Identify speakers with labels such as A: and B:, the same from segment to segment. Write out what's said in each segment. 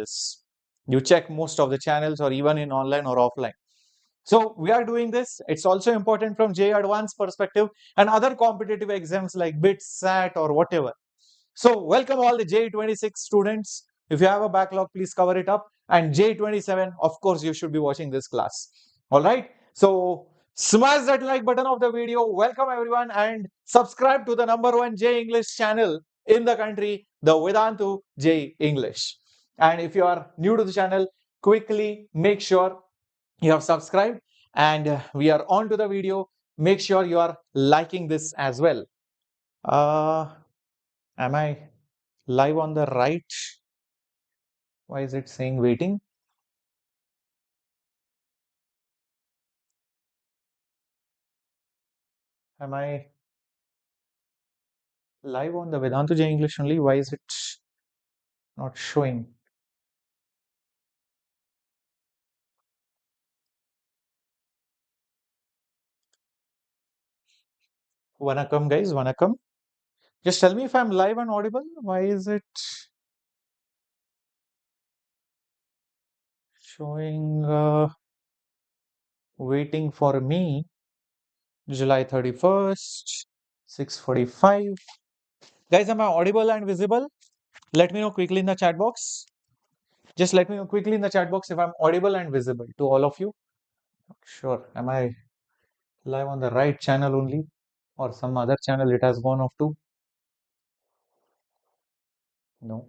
A: this. You check most of the channels or even in online or offline. So we are doing this. It's also important from JEE Advanced perspective and other competitive exams like BITS, SAT or whatever. So welcome all the JEE 26 students. If you have a backlog, please cover it up. And JEE 27, of course, you should be watching this class. All right. So smash that like button of the video. Welcome everyone and subscribe to the #1 JEE English channel in the country, the Vedantu JEE English. And if you are new to the channel, quickly make sure you have subscribed and we are on to the video. Make sure you are liking this as well. Am I live on the right? Why is it saying waiting? Am I live on the Vedantu J English only? Why is it not showing? Vanakkam guys, vanakkam. Just tell me if I'm live and audible. Why is it showing waiting for me? July 31st, 6:45. Guys, am I audible and visible? Let me know quickly in the chat box. Just let me know quickly in the chat box if I'm audible and visible to all of you. Not sure. Am I live on the right channel only or some other channel it has gone off to? No.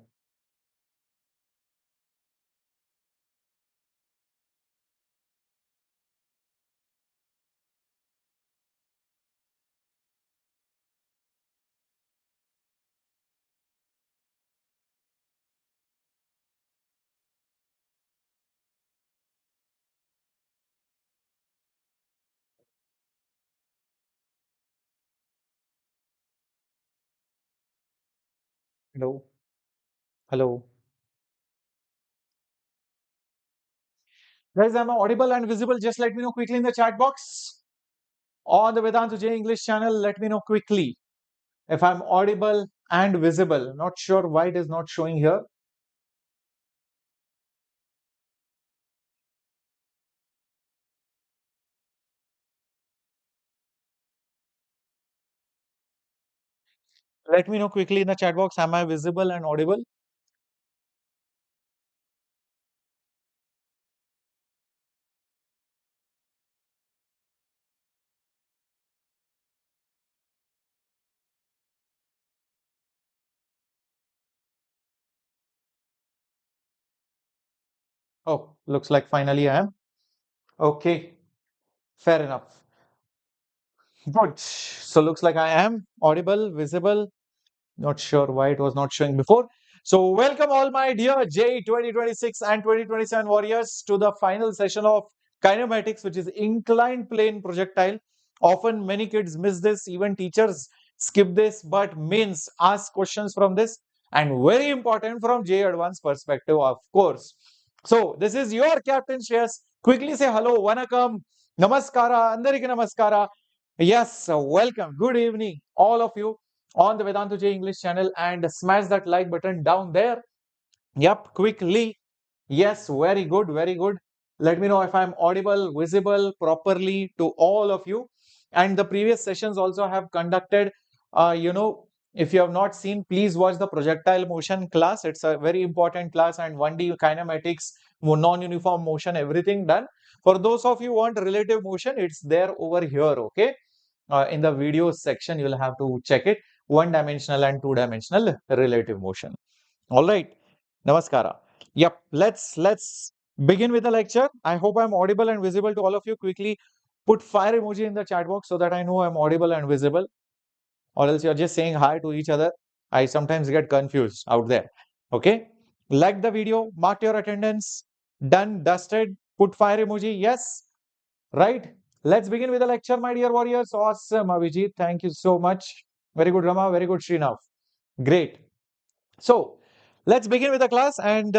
A: Hello. Hello. Guys, am I audible and visible? Just let me know quickly in the chat box. On the Vedantu J English channel, let me know quickly if I'm audible and visible. Not sure why it is not showing here. Let me know quickly in the chat box. Am I visible and audible? Oh, looks like finally I am. Okay, fair enough. Good. So looks like I am audible, visible. Not sure why it was not showing before. So welcome all my dear JEE 2026 and 2027 warriors to the final session of kinematics, which is inclined plane projectile. Often many kids miss this, even teachers skip this, but mains ask questions from this and very important from JEE Advanced perspective, of course. So this is your Captain Shreyas. Quickly say hello, vanakkam, namaskara, andariki namaskara. Yes, welcome. Good evening, all of you on the Vedantu J English channel and smash that like button down there. Yep, quickly. Yes, very good, very good. Let me know if I'm audible, visible properly to all of you. And the previous sessions also have conducted, if you have not seen, please watch the projectile motion class. It's a very important class and 1D kinematics, non-uniform motion, everything done. For those of you who want relative motion, it's there over here, okay? In the video section, you'll have to check it. One-dimensional and two-dimensional relative motion. All right. Namaskara. Yep. Let's begin with the lecture. I hope I'm audible and visible to all of you. Quickly put fire emoji in the chat box so that I know I'm audible and visible. Or else you're just saying hi to each other. I sometimes get confused out there. Okay. Like the video, mark your attendance. Done, dusted. Put fire emoji. Yes. Right. Let's begin with the lecture, my dear warriors. Awesome, Abhijit. Thank you so much. Very good, Rama. Very good, Srinav. Great. So, let's begin with the class and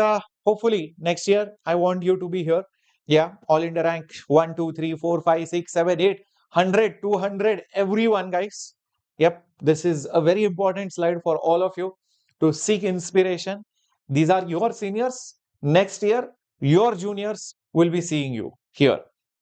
A: hopefully next year I want you to be here. Yeah, all in the rank 1, 2, 3, 4, 5, 6, 7, 8, 100, 200, everyone, guys. Yep, this is a very important slide for all of you to seek inspiration. These are your seniors. next year, your juniors will be seeing you here.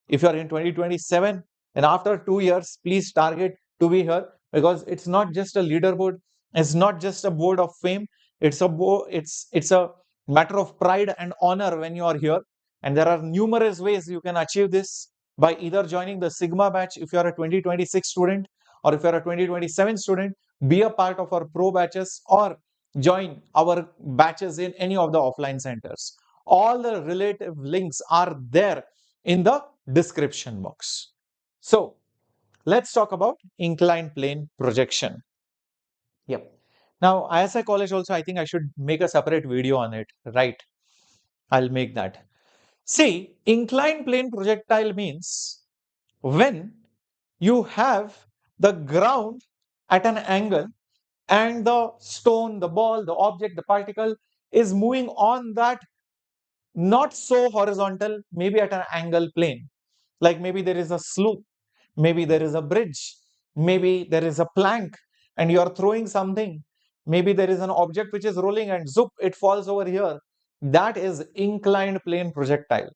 A: If you are in 2027, and after 2 years, please target to be here, because it's not just a leaderboard, it's not just a board of fame, it's a matter of pride and honor when you are here. And there are numerous ways you can achieve this, by either joining the Sigma batch if you are a 2026 student, or if you are a 2027 student, be a part of our pro batches, or join our batches in any of the offline centers. All the relative links are there in the description box. So let's talk about inclined plane projection. Yep. Now, ISI College also, I think I should make a separate video on it, right? I'll make that. See, inclined plane projectile means when you have the ground at an angle and the stone, the ball, the object, the particle is moving on that not so horizontal, maybe at an angle plane. Like maybe there is a slope, maybe there is a bridge, maybe there is a plank and you are throwing something. Maybe there is an object which is rolling and zoop, it falls over here. That is inclined plane projectile.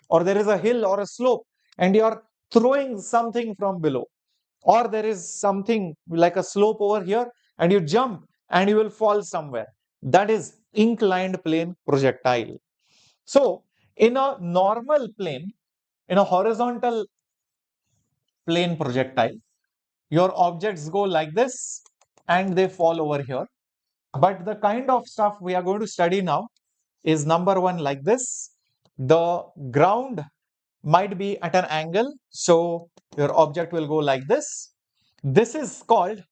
A: Or there is a hill or a slope and you are throwing something from below. Or there is something like a slope over here and you jump and you will fall somewhere. That is inclined plane projectile. So in a normal plane, in a horizontal plane projectile, your objects go like this and they fall over here. But the kind of stuff we are going to study now is number one like this. The ground might be at an angle, so your object will go like this. This is called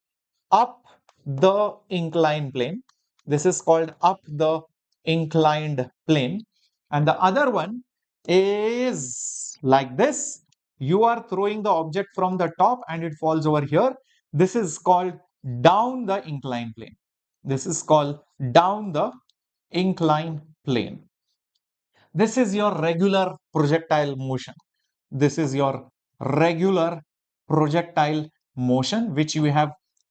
A: up the inclined plane. This is called up the inclined plane. And the other one is like this. You are throwing the object from the top and it falls over here. This is called down the inclined plane. This is called down the inclined plane. This is your regular projectile motion. This is your regular projectile motion, which you have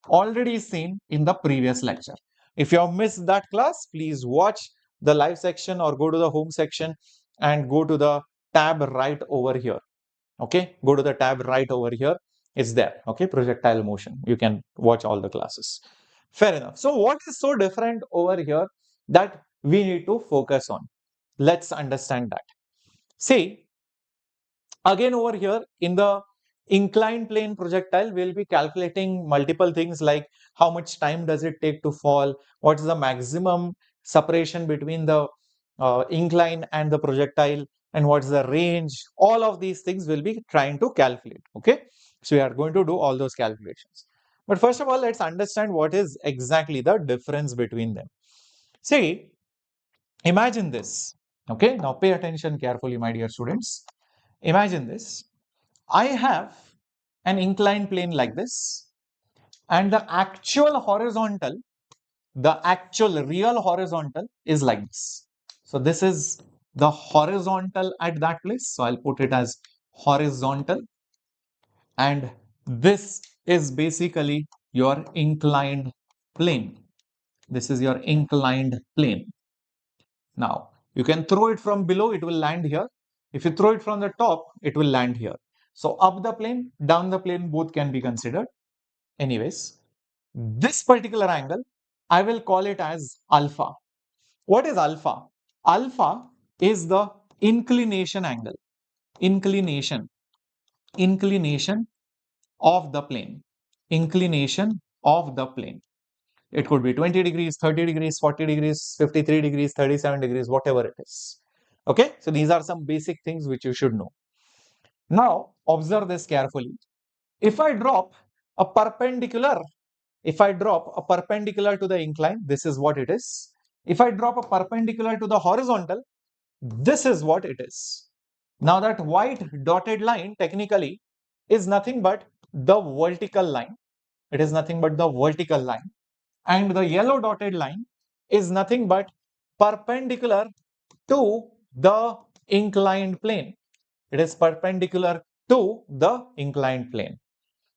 A: already seen in the previous lecture. If you have missed that class, please watch the live section or go to the home section and go to the tab right over here. Okay, go to the tab right over here. It's there. Okay, projectile motion. You can watch all the classes. Fair enough. So what is so different over here that we need to focus on? Let's understand that. See, again over here in the inclined plane projectile, we'll be calculating multiple things like how much time does it take to fall, what is the maximum separation between the incline and the projectile, and what's the range. All of these things we'll be trying to calculate. Okay, so we are going to do all those calculations. But first of all, let's understand what is exactly the difference between them. See, imagine this. Okay, now pay attention carefully, my dear students. Imagine this. I have an inclined plane like this, and the actual real horizontal is like this. So this is the horizontal at that place. So I'll put it as horizontal. And this is basically your inclined plane. This is your inclined plane. Now, you can throw it from below, it will land here. If you throw it from the top, it will land here. So up the plane, down the plane, both can be considered. Anyways, this particular angle, I will call it as alpha. What is alpha? Alpha is the inclination angle. Inclination of the plane. Inclination of the plane. It could be 20 degrees, 30 degrees, 40 degrees, 53 degrees, 37 degrees, whatever it is. Okay, so these are some basic things which you should know. Now, observe this carefully. If I drop a perpendicular to the incline, this is what it is. If I drop a perpendicular to the horizontal, this is what it is. Now that white dotted line technically is nothing but the vertical line. It is nothing but the vertical line. And the yellow dotted line is nothing but perpendicular to the inclined plane. It is perpendicular to the inclined plane.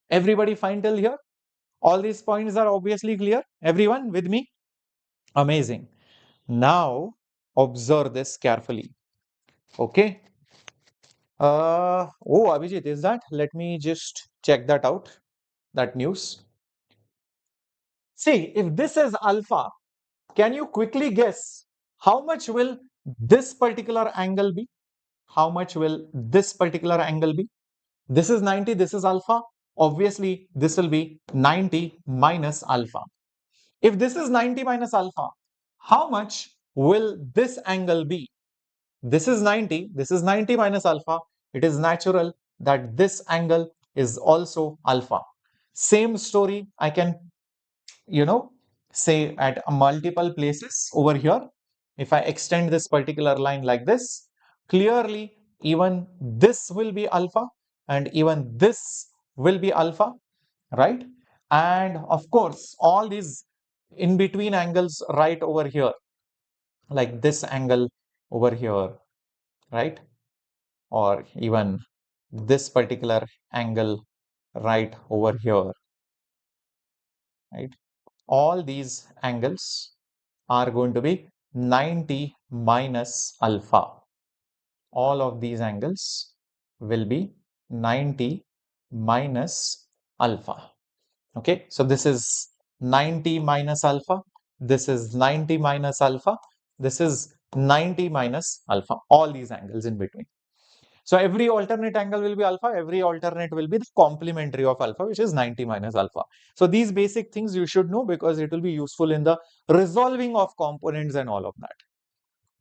A: Everybody fine till here? All these points are obviously clear. Everyone with me? Amazing. Now, Observe this carefully. Okay. Oh, Abhijit, is that? Let me just check that out, that news. See, if this is alpha, can you quickly guess how much will this particular angle be? How much will this particular angle be? This is 90, this is alpha. Obviously, this will be 90 minus alpha. If this is 90 minus alpha, how much will this angle be? This is 90, this is 90 minus alpha. It is natural that this angle is also alpha. Same story I can, say at multiple places over here. If I extend this particular line like this, clearly even this will be alpha and even this will be alpha, right? And of course, all these in between angles right over here, like this angle over here, right? Or even this particular angle right over here, right? All these angles are going to be 90 minus alpha. All of these angles will be 90 minus alpha. Okay, so this is 90 minus alpha, this is 90 minus alpha, this is 90 minus alpha, all these angles in between. So every alternate angle will be alpha, every alternate will be the complementary of alpha, which is 90 minus alpha. So these basic things you should know because it will be useful in the resolving of components and all of that.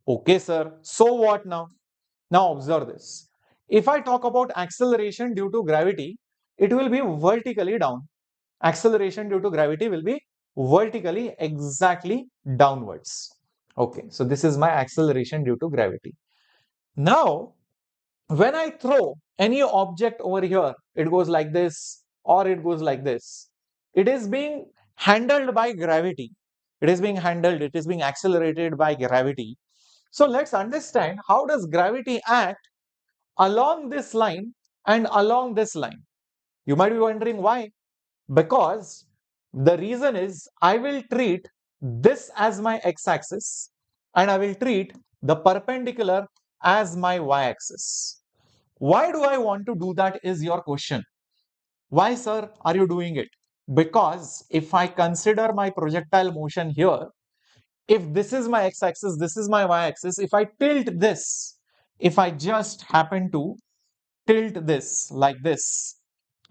A: Okay, sir. So what now? Now observe this. If I talk about acceleration due to gravity, it will be vertically down. Acceleration due to gravity will be vertically exactly downwards. Okay, so this is my acceleration due to gravity. Now, when I throw any object over here, it goes like this or it goes like this. It is being handled by gravity. It is being handled, it is being accelerated by gravity. So let's understand how does gravity act along this line and along this line. You might be wondering why. Because the reason is I will treat this as my x-axis and I will treat the perpendicular as my y-axis. Why do I want to do that is your question. Why, sir, are you doing it? Because if I consider my projectile motion here, if this is my x-axis, this is my y-axis, if I tilt this, if I just happen to tilt this like this,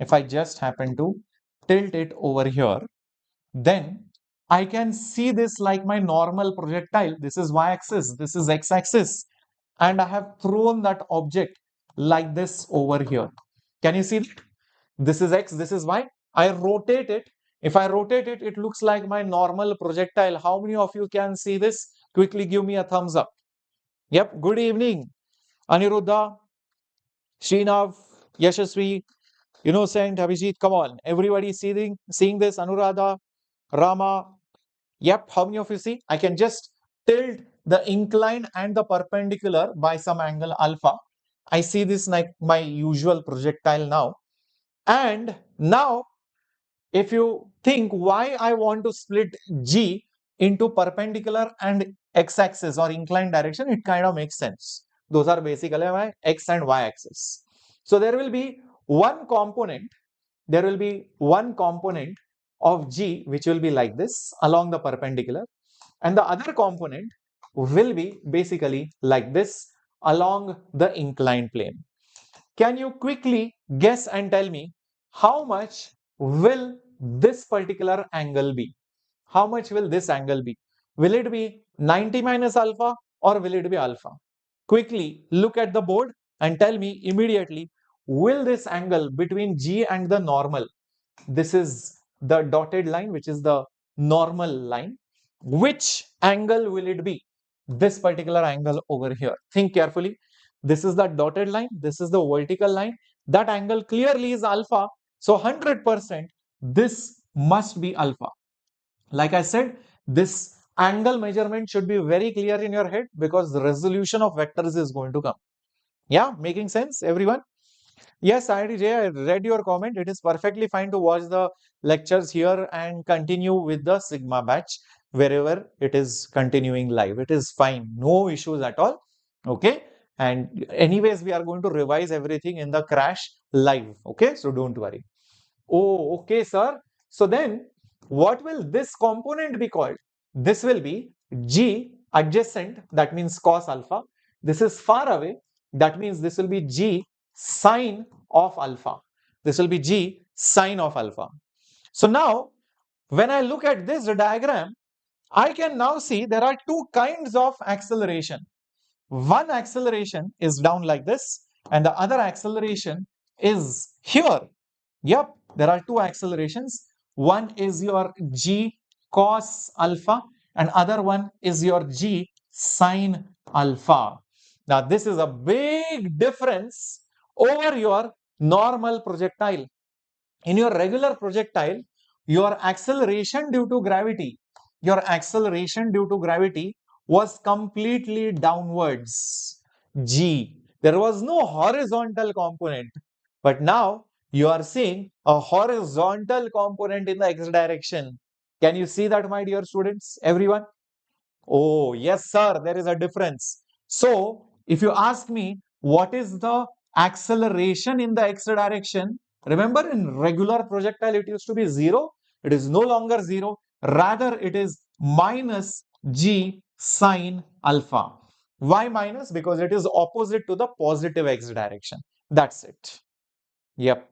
A: if I just happen to tilt it over here, then I can see this like my normal projectile. This is y-axis, this is x-axis, and I have thrown that object like this over here. Can you see that? This is x, this is y. I rotate it. If I rotate it, it looks like my normal projectile. How many of you can see this? Quickly give me a thumbs up. Yep, good evening. Aniruddha, Srinav, Yashasvi, Innocent, Abhijit, come on. Everybody seeing this? Anuradha, Rama. Yep, how many of you see? I can just tilt the inclined and the perpendicular by some angle alpha. I see this like my usual projectile now. And now, if you think why I want to split G into perpendicular and x-axis or inclined direction, it kind of makes sense. Those are basically my x and y axis. So there will be one component, of G which will be like this along the perpendicular, and the other component will be basically like this along the inclined plane. Can you quickly guess and tell me how much will this particular angle be? How much will this angle be? Will it be 90 minus alpha or will it be alpha? Quickly look at the board and tell me immediately, will this angle between G and the normal, this is the dotted line, which is the normal line, which angle will it be? This particular angle over here. Think carefully. This is the dotted line, this is the vertical line. That angle clearly is alpha. So 100% this must be alpha. Like I said, this angle measurement should be very clear in your head because the resolution of vectors is going to come. Yeah, making sense, everyone? Yes, IDJ, I read your comment. It is perfectly fine to watch the lectures here and continue with the Sigma batch wherever it is continuing live. It is fine. No issues at all. Okay. And anyways, we are going to revise everything in the crash live. Okay. So don't worry. Oh, okay, sir. So then what will this component be called? This will be G adjacent, that means cos alpha. This is far away, that means this will be G sine of alpha. This will be G sine of alpha. So now, when I look at this diagram, I can now see there are two kinds of acceleration. One acceleration is down like this, and the other acceleration is here. Yep, there are two accelerations. One is your G cos alpha, and other one is your G sine alpha. Now, this is a big difference over your normal projectile. In your regular projectile, your acceleration due to gravity, was completely downwards. G. There was no horizontal component. But now you are seeing a horizontal component in the x direction. Can you see that, my dear students? Everyone? Oh, yes, sir, there is a difference. So, if you ask me, what is the acceleration in the x direction? Remember, in regular projectile, it used to be 0. It is no longer 0. Rather, it is minus g sine alpha. Why minus? Because it is opposite to the positive x direction. That's it. Yep.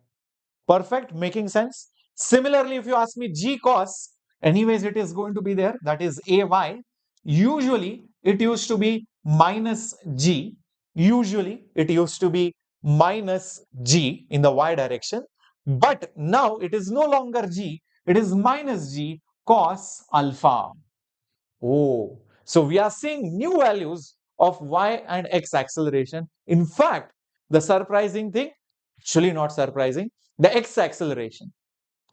A: Perfect, making sense. Similarly, if you ask me G cos, anyways, it is going to be there. That is AY. Usually, it used to be minus G. Usually, it used to be minus G in the Y direction. But now it is no longer G. It is minus G cos alpha. Oh, so we are seeing new values of y and x acceleration. In fact, the surprising thing, actually not surprising, the x acceleration.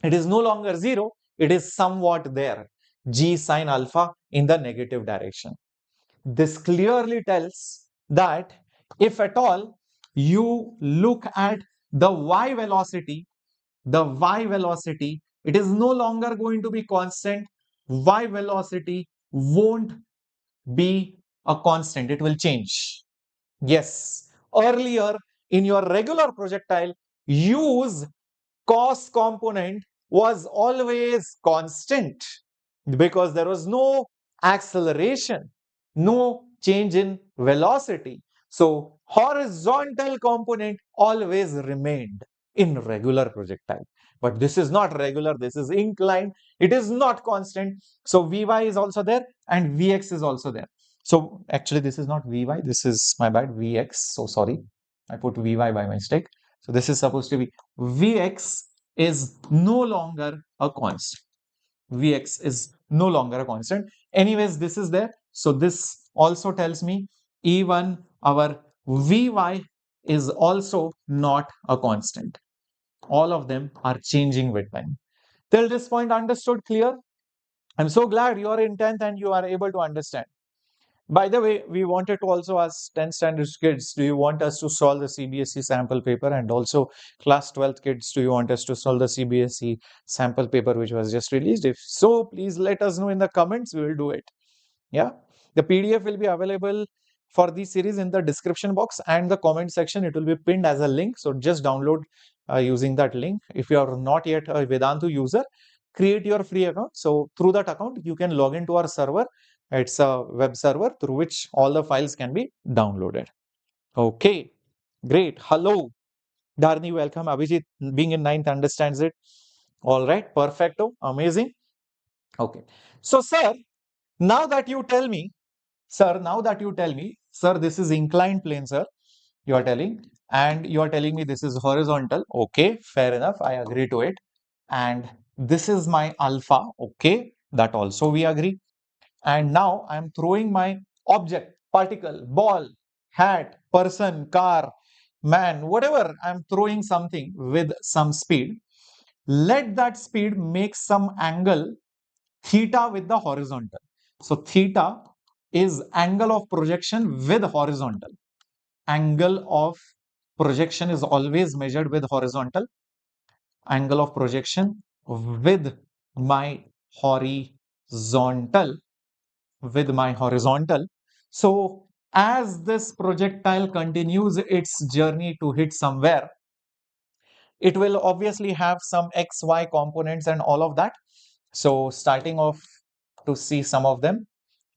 A: It is no longer 0, it is somewhat there. G sine alpha in the negative direction. This clearly tells that if at all you look at the y velocity, it is no longer going to be constant. Y velocity won't be a constant, it will change. Yes, earlier in your regular projectile, use cos component was always constant because there was no acceleration, no change in velocity. So horizontal component always remained in regular projectile. But this is not regular, this is inclined. It is not constant. So Vy is also there and Vx is also there. So actually this is not Vy, this is my bad, Vx. So sorry, I put Vy by mistake. So this is supposed to be Vx is no longer a constant. Vx is no longer a constant. Anyways, this is there. So this also tells me even our Vy is also not a constant. All of them are changing with time. Till this point, understood, clear? I'm so glad you are in 10th and you are able to understand. By the way, we wanted to also ask 10th standard kids, do you want us to solve the CBSE sample paper? And also class 12th kids, do you want us to solve the CBSE sample paper which was just released? If so, please let us know in the comments, we will do it. Yeah, the PDF will be available for this series in the description box and the comment section. It will be pinned as a link. So just download using that link. If you are not yet a Vedantu user, create your free account. So through that account, you can log into our server. It's a web server through which all the files can be downloaded. Okay, great. Hello, Dharni, welcome. Abhijit, being in 9th, understands it. All right, perfecto, amazing. Okay, so sir, now that you tell me, sir, this is inclined plane, sir, you are telling, and you are telling me this is horizontal. Okay, fair enough, I agree to it. And this is my alpha. Okay, that also we agree. And now I am throwing my object, particle, ball, hat, person, car, man, whatever. I am throwing something with some speed. Let that speed make some angle theta with the horizontal. So theta is angle of projection with horizontal. Angle of projection is always measured with horizontal, angle of projection with my horizontal, So as this projectile continues its journey to hit somewhere, it will obviously have some XY components and all of that. So starting off to see some of them.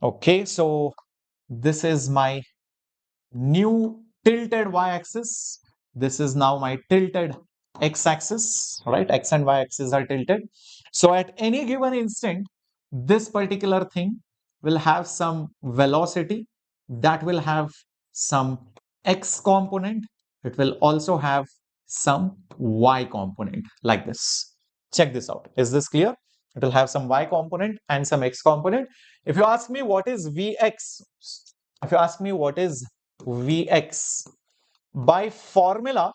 A: Okay, so this is my new tilted y-axis. This is now my tilted x-axis, right? X and y-axis are tilted. So at any given instant, this particular thing will have some velocity that will have some x component. It will also have some y component like this. Check this out. Is this clear? It will have some y component and some x component. If you ask me what is Vx, if you ask me what is Vx, by formula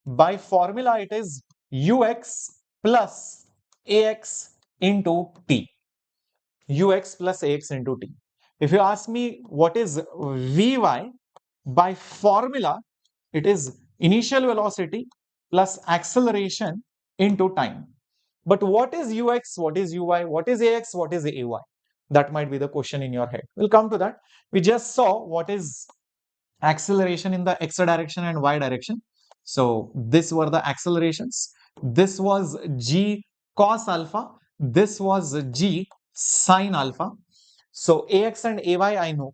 A: it is ux plus ax into t. Ux plus ax into t. If you ask me what is Vy, by formula it is initial velocity plus acceleration into time. But what is ux, what is uy, what is ax, what is ay? That might be the question in your head. We'll come to that. We just saw what is acceleration in the x direction and y direction. So this were the accelerations. This was g cos alpha. This was g sin alpha. So ax and ay I know.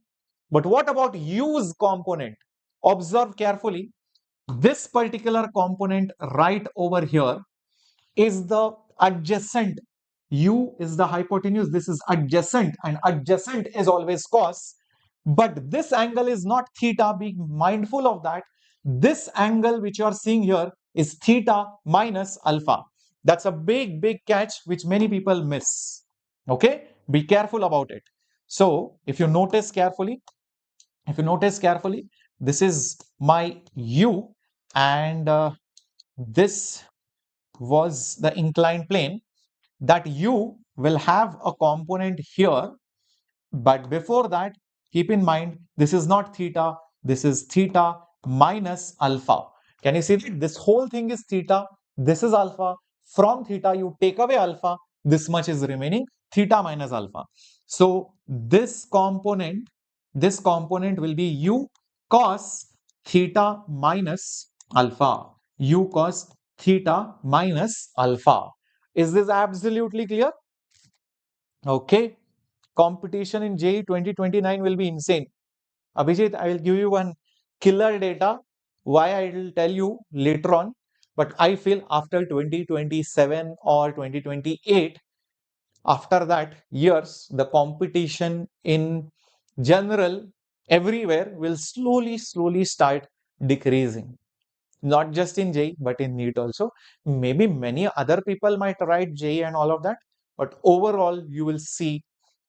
A: But what about u's component? Observe carefully. This particular component right over here is the adjacent. U is the hypotenuse. This is adjacent, and adjacent is always cos. But this angle is not theta. Be mindful of that. This angle which you are seeing here is theta minus alpha. That's a big, big catch which many people miss. Okay, be careful about it. So if you notice carefully, this is my u, and this was the inclined plane. That u will have a component here, but before that, keep in mind, this is not theta, this is theta minus alpha. Can you see that? This whole thing is theta, this is alpha. From theta, you take away alpha, this much is remaining, theta minus alpha. So this component will be u cos theta minus alpha. U cos theta minus alpha. Is this absolutely clear? Okay. Competition in JEE 2029 will be insane. Abhijit, I will give you one killer data. Why I will tell you later on. But I feel after 2027 or 2028, after that years, the competition in general everywhere will slowly start decreasing. Not just in JEE, but in NEET also. Maybe many other people might write JEE and all of that. But overall, you will see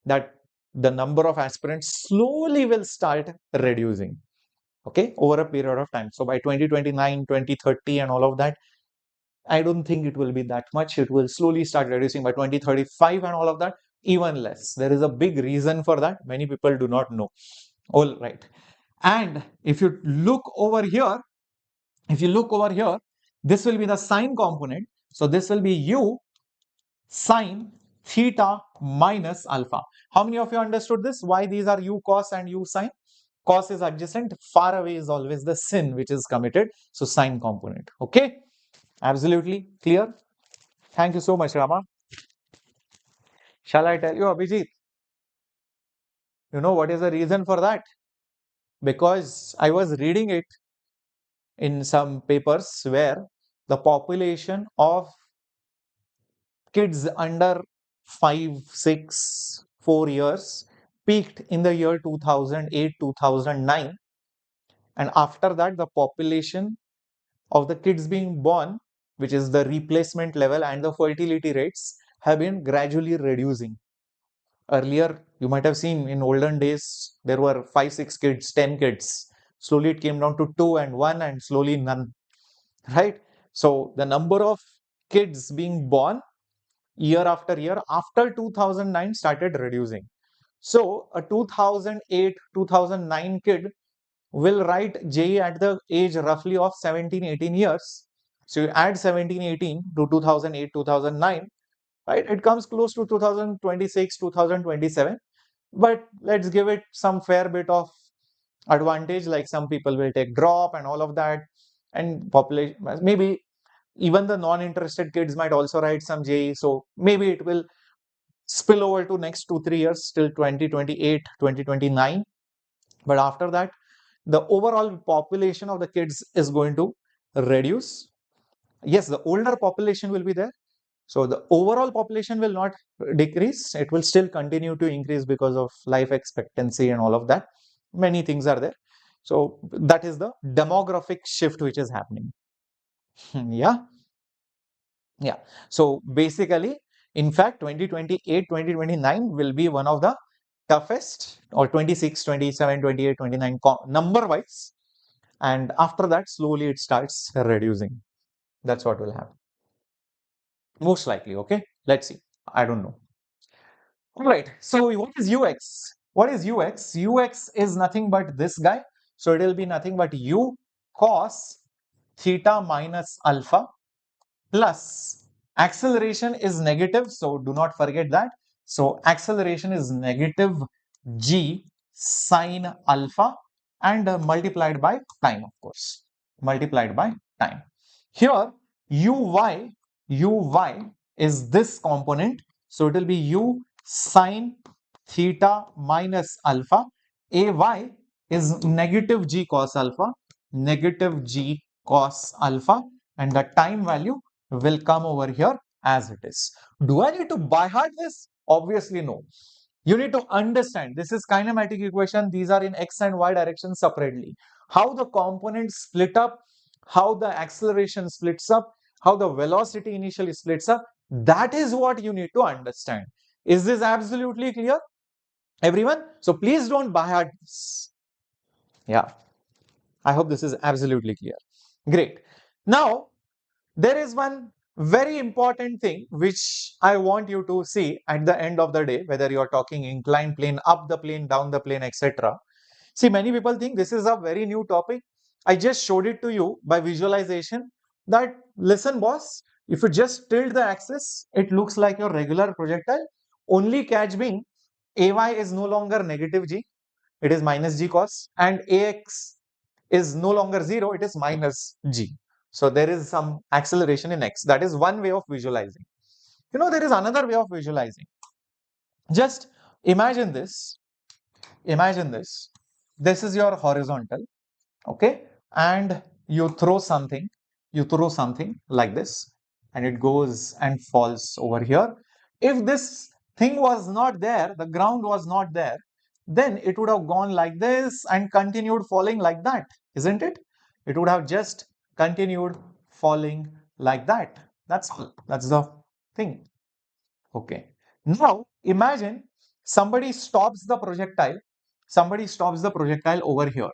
A: that the number of aspirants slowly will start reducing, okay, over a period of time. So by 2029, 2030 and all of that, I don't think it will be that much. It will slowly start reducing by 2035 and all of that, even less. There is a big reason for that. Many people do not know. All right. And if you look over here, this will be the sine component. So this will be u sine theta minus alpha. How many of you understood this? Why these are u cos and u sine? Cos is adjacent, far away is always the sin which is committed. So sine component. Okay, absolutely clear. Thank you so much, Rama. Shall I tell you, Abhijit? You know what is the reason for that? Because I was reading it in some papers where the population of kids under 5, 6, 4 years peaked in the year 2008, 2009. And after that, the population of the kids being born, which is the replacement level, and the fertility rates have been gradually reducing. Earlier, you might have seen in olden days, there were 5, 6 kids, 10 kids. Slowly it came down to 2 and 1 and slowly none, right? So the number of kids being born year after year after 2009 started reducing. So a 2008, 2009 kid will write JEE at the age roughly of 17, 18 years. So you add 17, 18 to 2008, 2009, right? It comes close to 2026, 2027. But let's give it some fair bit of advantage, like some people will take drop and all of that. And population, maybe even the non-interested kids might also write some JEE. So maybe it will spill over to next 2-3 years till 2028, 2029. But after that, the overall population of the kids is going to reduce. Yes, the older population will be there. So the overall population will not decrease. It will still continue to increase because of life expectancy and all of that. Many things are there. So that is the demographic shift which is happening. Yeah. Yeah. So basically, in fact, 2028, 2029 will be one of the toughest, or 26, 27, 28, 29 number wise. And after that, slowly it starts reducing. That's what will happen. Most likely. Okay. Let's see. I don't know. All right. So what is UX? What is UX? UX is nothing but this guy. So it will be nothing but U cos theta minus alpha plus acceleration is negative. So do not forget that. So acceleration is negative G sine alpha and multiplied by time, of course, multiplied by time. Here Uy is this component. So it will be U sine theta minus alpha. Ay is negative G cos alpha, negative G cos alpha, and the time value will come over here as it is. Do I need to by heart this? Obviously no. You need to understand this is kinematic equation. These are in x and y direction separately. How the components split up, how the acceleration splits up, how the velocity initially splits up. That is what you need to understand. Is this absolutely clear, everyone? So please don't by heart this. Yeah, I hope this is absolutely clear. Great. Now, there is one very important thing which I want you to see at the end of the day, whether you are talking inclined plane, up the plane, down the plane, etc. See, many people think this is a very new topic. I just showed it to you by visualization that, listen, boss, if you just tilt the axis, it looks like your regular projectile. Only catch being AY is no longer negative G, it is minus G cos, and AX is no longer 0, it is minus G. So there is some acceleration in X. That is one way of visualizing. You know, there is another way of visualizing. Just imagine this. Imagine this. This is your horizontal, okay? And you throw something like this, and it goes and falls over here. If this thing was not there, the ground was not there, then it would have gone like this and continued falling like that, isn't it? It would have just continued falling like that. That's the thing. Okay. Now imagine somebody stops the projectile. Somebody stops the projectile over here.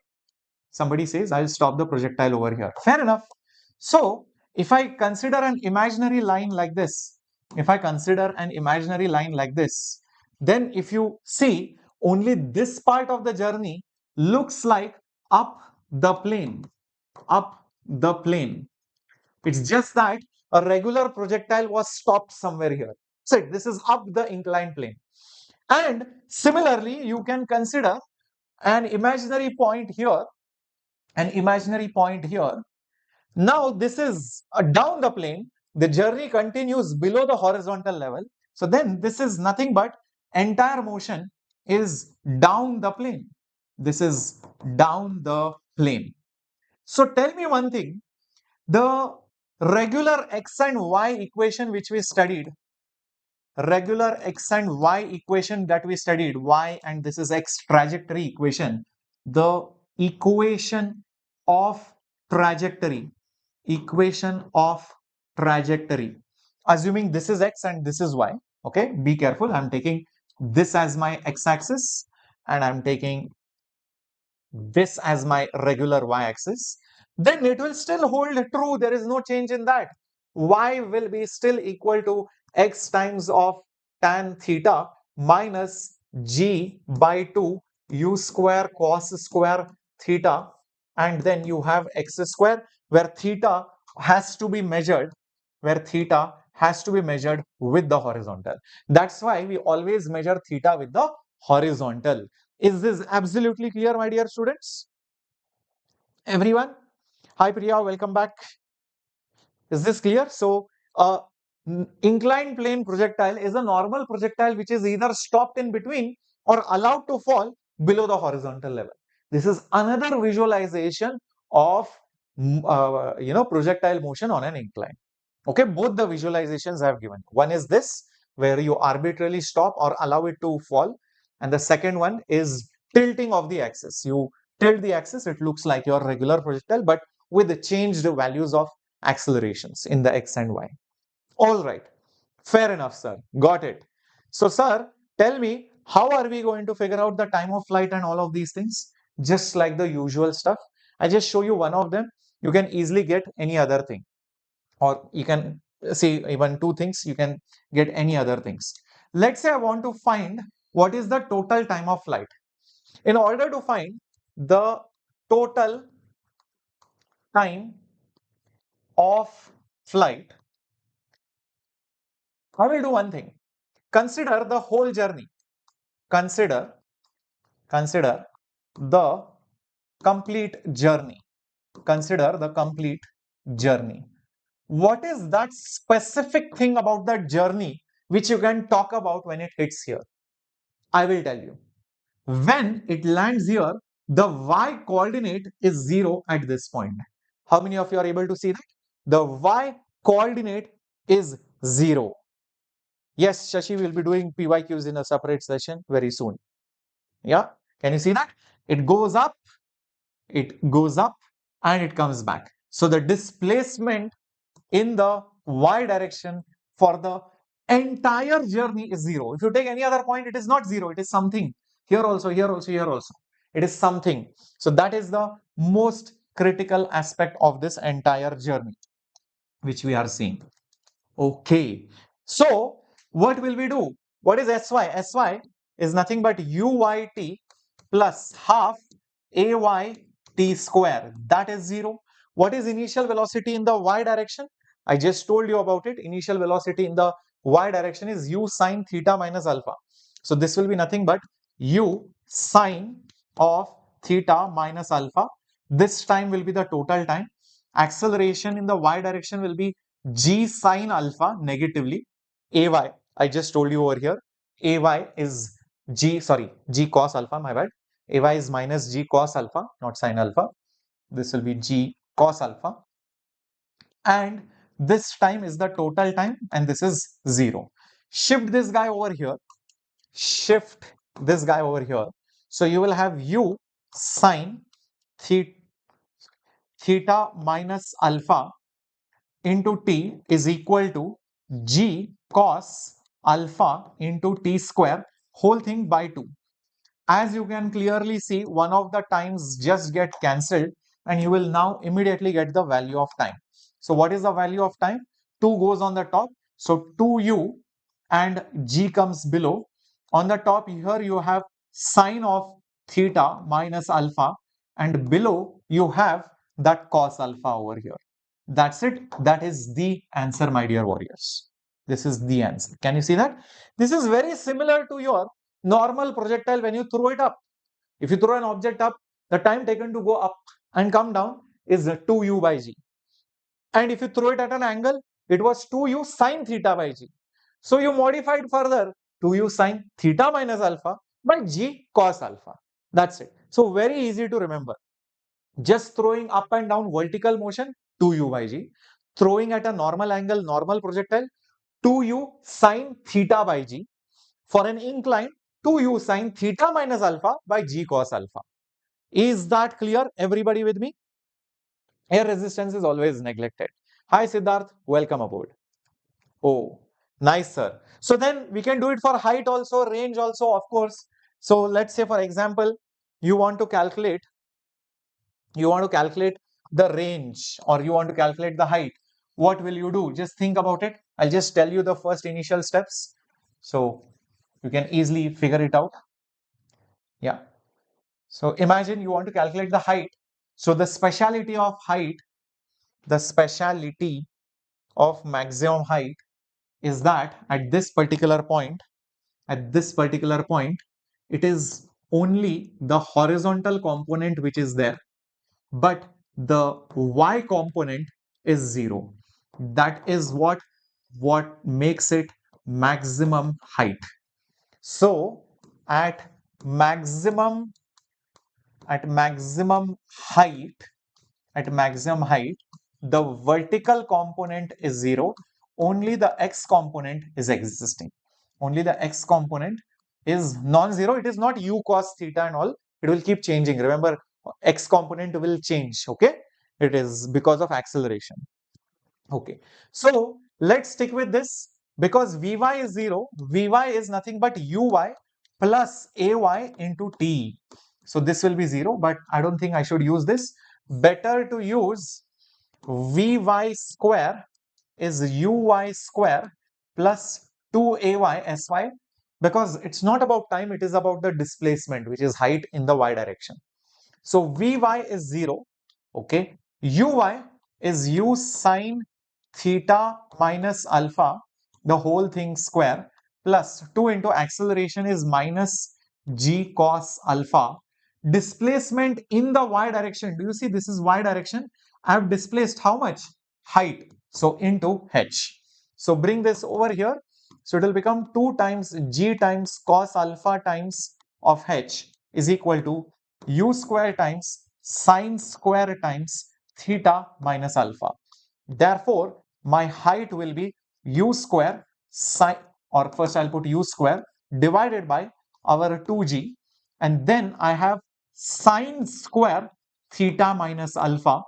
A: Somebody says, I'll stop the projectile over here. Fair enough. So if I consider an imaginary line like this, then if you see, only this part of the journey looks like up the plane, up the plane. It's just that a regular projectile was stopped somewhere here. So this is up the inclined plane. And similarly, you can consider an imaginary point here, Now this is down the plane. The journey continues below the horizontal level. So then this is nothing but entire motion is down the plane. This is down the plane. So tell me one thing, the regular x and y equation which we studied, y and this is x trajectory equation, the equation of trajectory, assuming this is x and this is y, okay, be careful, I'm taking this as my x-axis and I'm taking this as my regular y-axis, then it will still hold true. There is no change in that. Y will be still equal to x times of tan theta minus g by 2 u square cos square theta, and then you have x square, where theta has to be measured, with the horizontal. That's why we always measure theta with the horizontal. Is this absolutely clear, my dear students? Everyone? Hi Priya, welcome back. Is this clear? So, inclined plane projectile is a normal projectile which is either stopped in between or allowed to fall below the horizontal level. This is another visualization of projectile motion on an incline. Okay, both the visualizations I have given. One is this, where you arbitrarily stop or allow it to fall, and the second one is tilting of the axis. You tilt the axis, it looks like your regular projectile, but with the changed values of accelerations in the x and y. All right, fair enough, sir. Got it. So, sir, tell me, how are we going to figure out the time of flight and all of these things? Just like the usual stuff. I just show you one of them. You can easily get any other thing, or you can see even two things. You can get any other things. Let's say I want to find what is the total time of flight. In order to find the total time of flight, I will do one thing. Consider the whole journey. Consider the complete journey. Consider the complete journey. What is that specific thing about that journey which you can talk about when it hits here? I will tell you. When it lands here, the y coordinate is 0 at this point. How many of you are able to see that? The y coordinate is 0. Yes, Shashi will be doing PYQs in a separate session very soon. Yeah, can you see that? It goes up, and it comes back. So the displacement in the y direction for the entire journey is 0. If you take any other point, it is not 0, it is something. Here also, here also, here also. It is something. So that is the most critical aspect of this entire journey, which we are seeing. Okay. So what will we do? What is Sy? Sy is nothing but uyt plus half ayt square. That is 0. What is initial velocity in the y direction? I just told you about it. Initial velocity in the y direction is u sine theta minus alpha. So this will be nothing but u sine of theta minus alpha. This time will be the total time. Acceleration in the y direction will be g sine alpha negatively. Ay, I just told you over here. Ay is g cos alpha, my bad. Ay is minus g cos alpha, not sine alpha. This will be g cos alpha. And this time is the total time, and this is 0. Shift this guy over here. Shift this guy over here. So you will have u sine theta minus alpha into t is equal to g cos alpha into t square, whole thing by 2. As you can clearly see, one of the times just get cancelled, and you will now immediately get the value of time. So what is the value of time? 2 goes on the top, so 2u, and g comes below. On the top here you have sine of theta minus alpha, and below you have that cos alpha over here. That's it. That is the answer, my dear warriors. This is the answer. Can you see that? This is very similar to your normal projectile when you throw it up. If you throw an object up, the time taken to go up and come down is 2u by g. And if you throw it at an angle, it was 2u sine theta by g. So you modified further 2u sine theta minus alpha by g cos alpha. That's it. So very easy to remember. Just throwing up and down vertical motion, 2u by g. Throwing at a normal angle, normal projectile, 2u sine theta by g. For an incline, 2u sine theta minus alpha by g cos alpha. Is that clear? Everybody with me? Air resistance is always neglected. Hi Siddharth, welcome aboard. Oh, nice sir. So then we can do it for height also, range also, of course. So let's say, for example, you want to calculate the range, or you want to calculate the height. What will you do? Just think about it. I'll just tell you the first initial steps, so you can easily figure it out. Yeah. So imagine you want to calculate the height. So the speciality of height, the speciality of maximum height is that at this particular point, it is only the horizontal component which is there, but the y component is 0. That is what makes it maximum height. So at maximum maximum height, the vertical component is 0, only the x component is existing. Only the x component is non-zero. It is not u cos theta and all. It will keep changing. Remember, x component will change. Okay, it is because of acceleration. Okay, so let's stick with this because Vy is 0. Vy is nothing but Uy plus Ay into T. So this will be 0, but I don't think I should use this. Better to use Vy square is Uy square plus 2Ay Sy, because it's not about time, it is about the displacement, which is height in the y direction. So Vy is 0. Okay. Uy is u sine theta minus alpha, the whole thing square, plus 2 into acceleration is minus g cos alpha. Displacement in the y direction. Do you see this is y direction? I have displaced how much? Height. So into h. So bring this over here. So it will become 2 times g times cos alpha times of h is equal to u square times sine square times theta minus alpha. Therefore, my height will be u square sine, or first I'll put u square divided by our 2g, and then I have sine square theta minus alpha,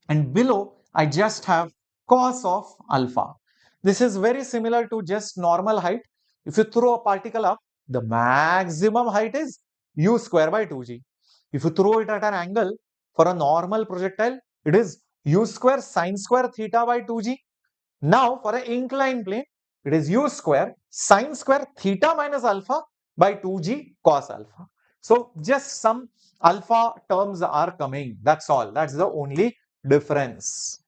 A: and below I just have cos of alpha. This is very similar to just normal height. If you throw a particle up, the maximum height is u square by 2g. If you throw it at an angle for a normal projectile, it is u square sine square theta by 2g. Now for an inclined plane, it is u square sine square theta minus alpha by 2g cos alpha. So just some alpha terms are coming. That's all. That's the only difference.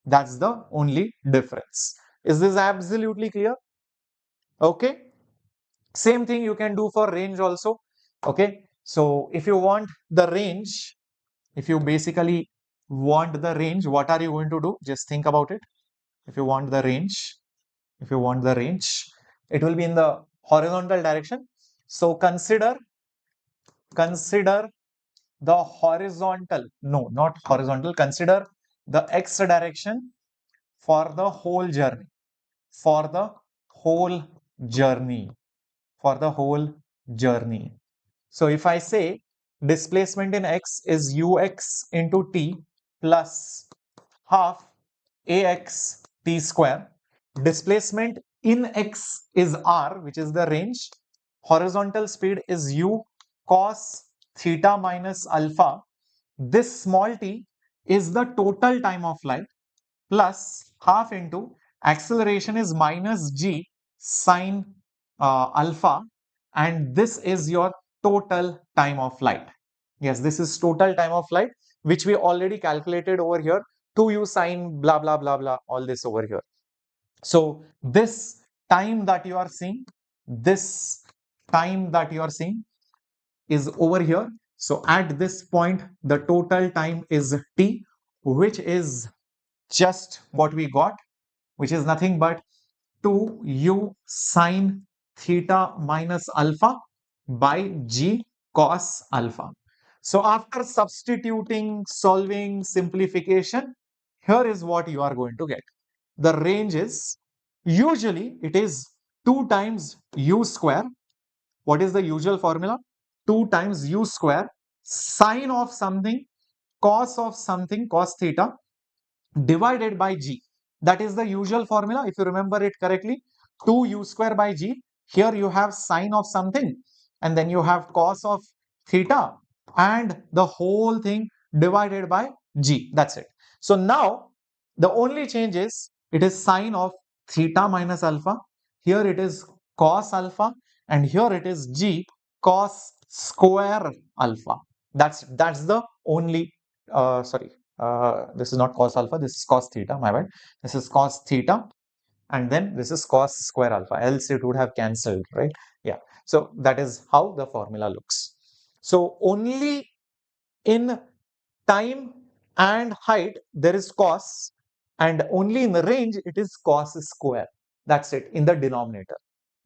A: That's the only difference. Is this absolutely clear? Okay. Same thing you can do for range also. Okay. So if you want the range, if you basically want the range, what are you going to do? Just think about it. If you want the range, it will be in the horizontal direction. So consider the horizontal, no, not horizontal, consider the x direction for the whole journey, for the whole journey, for the whole journey. So if I say displacement in x is ux into t plus half ax t square, displacement in x is r, which is the range, horizontal speed is u cos theta minus alpha. This small t is the total time of flight, plus half into acceleration is minus g sine alpha, and this is your total time of flight. Yes, this is total time of flight, which we already calculated over here, 2u sine blah blah blah blah, all this over here. So this time that you are seeing, is over here. So at this point, the total time is t, which is just what we got, which is nothing but 2u sine theta minus alpha by g cos alpha. So after substituting, solving, simplification, here is what you are going to get. The range is, usually it is 2 times u square. What is the usual formula? 2 times u square sine of something, cos theta, divided by g. That is the usual formula. If you remember it correctly, 2u square by g. Here you have sine of something, and then you have cos of theta, and the whole thing divided by g. That's it. So now the only change is it is sine of theta minus alpha. Here it is cos alpha, and here it is g cos square alpha. That's the only, this is not cos alpha, this is cos theta, my bad. This is cos theta, and then this is cos square alpha, else it would have cancelled, right? Yeah, so that is how the formula looks. So only in time and height there is cos, and only in the range it is cos square. That's it in the denominator.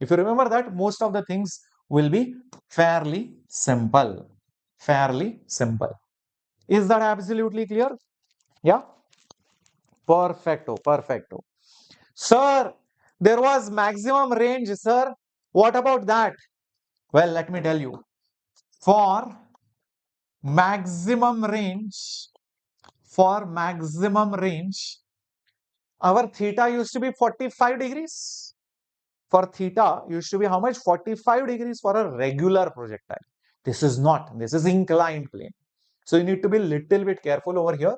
A: If you remember that, most of the things will be fairly simple. Fairly simple. Is that absolutely clear? Yeah. Perfecto. Perfecto. Sir, there was maximum range, sir. What about that? Well, let me tell you. For maximum range, for maximum range, our theta used to be 45 degrees. For theta used to be how much? 45 degrees for a regular projectile. This is not. This is inclined plane. So you need to be little bit careful over here.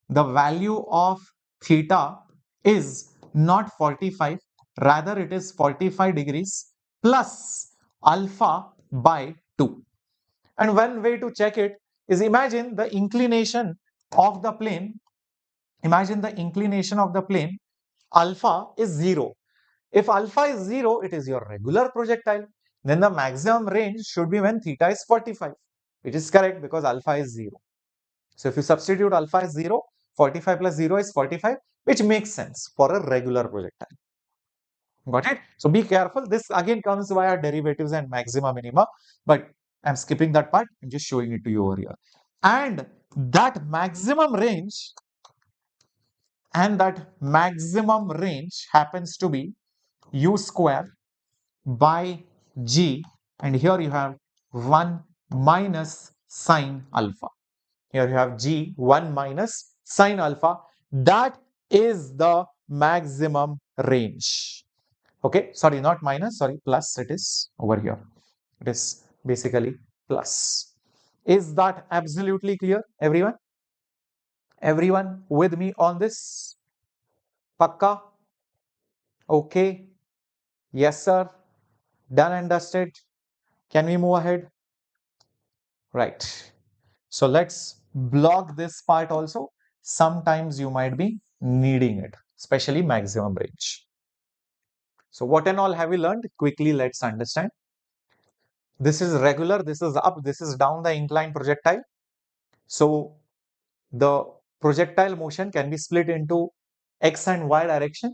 A: The value of theta is not 45, rather it is 45 degrees plus alpha by 2. And one way to check it is, imagine the inclination of the plane. Imagine the inclination of the plane, alpha is 0. If alpha is 0, it is your regular projectile. Then the maximum range should be when theta is 45. It is correct because alpha is 0. So if you substitute alpha is 0, 45 plus 0 is 45, which makes sense for a regular projectile. Got it? So be careful. This again comes via derivatives and maxima minima, but I'm skipping that part. I'm just showing it to you over here. And that maximum range happens to be u square by g, and here you have 1 minus sine alpha. Here you have g 1 minus sine alpha. That is the maximum range. Okay, sorry, not minus, sorry, plus it is over here. It is basically plus. Is that absolutely clear, everyone? Everyone with me on this? Pakka? Okay. Yes, sir. Done and dusted. Can we move ahead? Right. So let's block this part also. Sometimes you might be needing it, especially maximum range. So what and all have we learned? Quickly, let's understand. This is regular, this is up, this is down the inclined projectile. So the projectile motion can be split into x and y direction,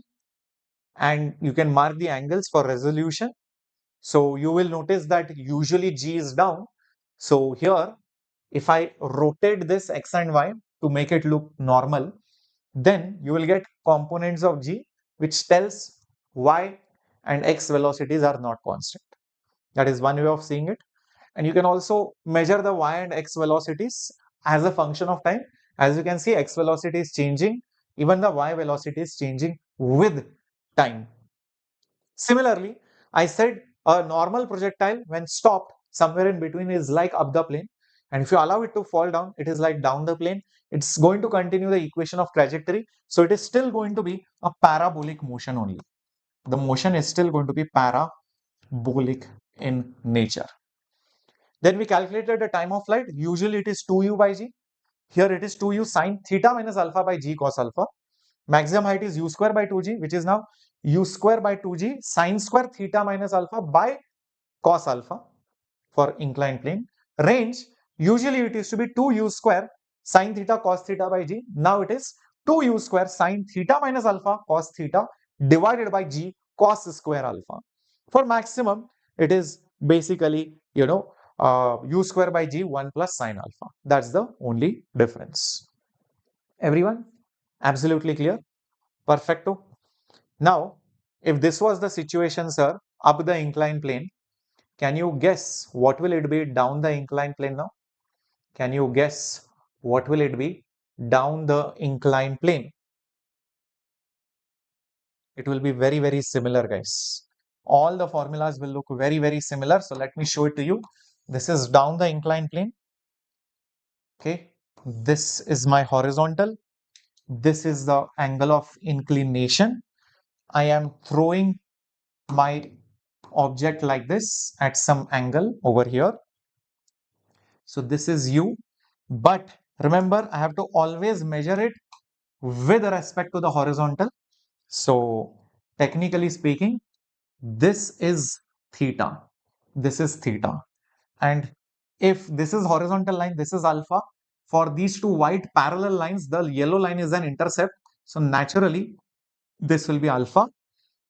A: and you can mark the angles for resolution. So you will notice that usually g is down. So here, if I rotate this x and y to make it look normal, then you will get components of g which tells y and x velocities are not constant. That is one way of seeing it. And you can also measure the y and x velocities as a function of time. As you can see, x velocity is changing, even the y velocity is changing with time. Similarly, I said a normal projectile when stopped somewhere in between is like up the plane, and if you allow it to fall down, it is like down the plane. It's going to continue the equation of trajectory, so it is still going to be a parabolic motion only. The motion is still going to be parabolic in nature. Then we calculated the time of flight. Usually it is 2u by g. Here it is 2u sine theta minus alpha by g cos alpha. Maximum height is u square by 2g, which is now u square by 2g sine square theta minus alpha by cos alpha for inclined plane. Range, usually it used to be 2u square sine theta cos theta by g. Now it is 2u square sine theta minus alpha cos theta divided by g cos square alpha. For maximum, it is basically, u square by g 1 plus sine alpha. That's the only difference. Everyone? Absolutely clear? Perfecto. Now, if this was the situation, sir, up the inclined plane, can you guess what will it be down the inclined plane now? Can you guess what will it be down the inclined plane? It will be very, very similar, guys. All the formulas will look very, very similar. So let me show it to you. This is down the inclined plane. Okay. This is my horizontal. This is the angle of inclination. I am throwing my object like this at some angle over here. So this is u, But remember, I have to always measure it with respect to the horizontal. So technically speaking, this is theta. This is theta. And if this is horizontal line, this is alpha. For these two white parallel lines, the yellow line is an intercept. So naturally, this will be alpha.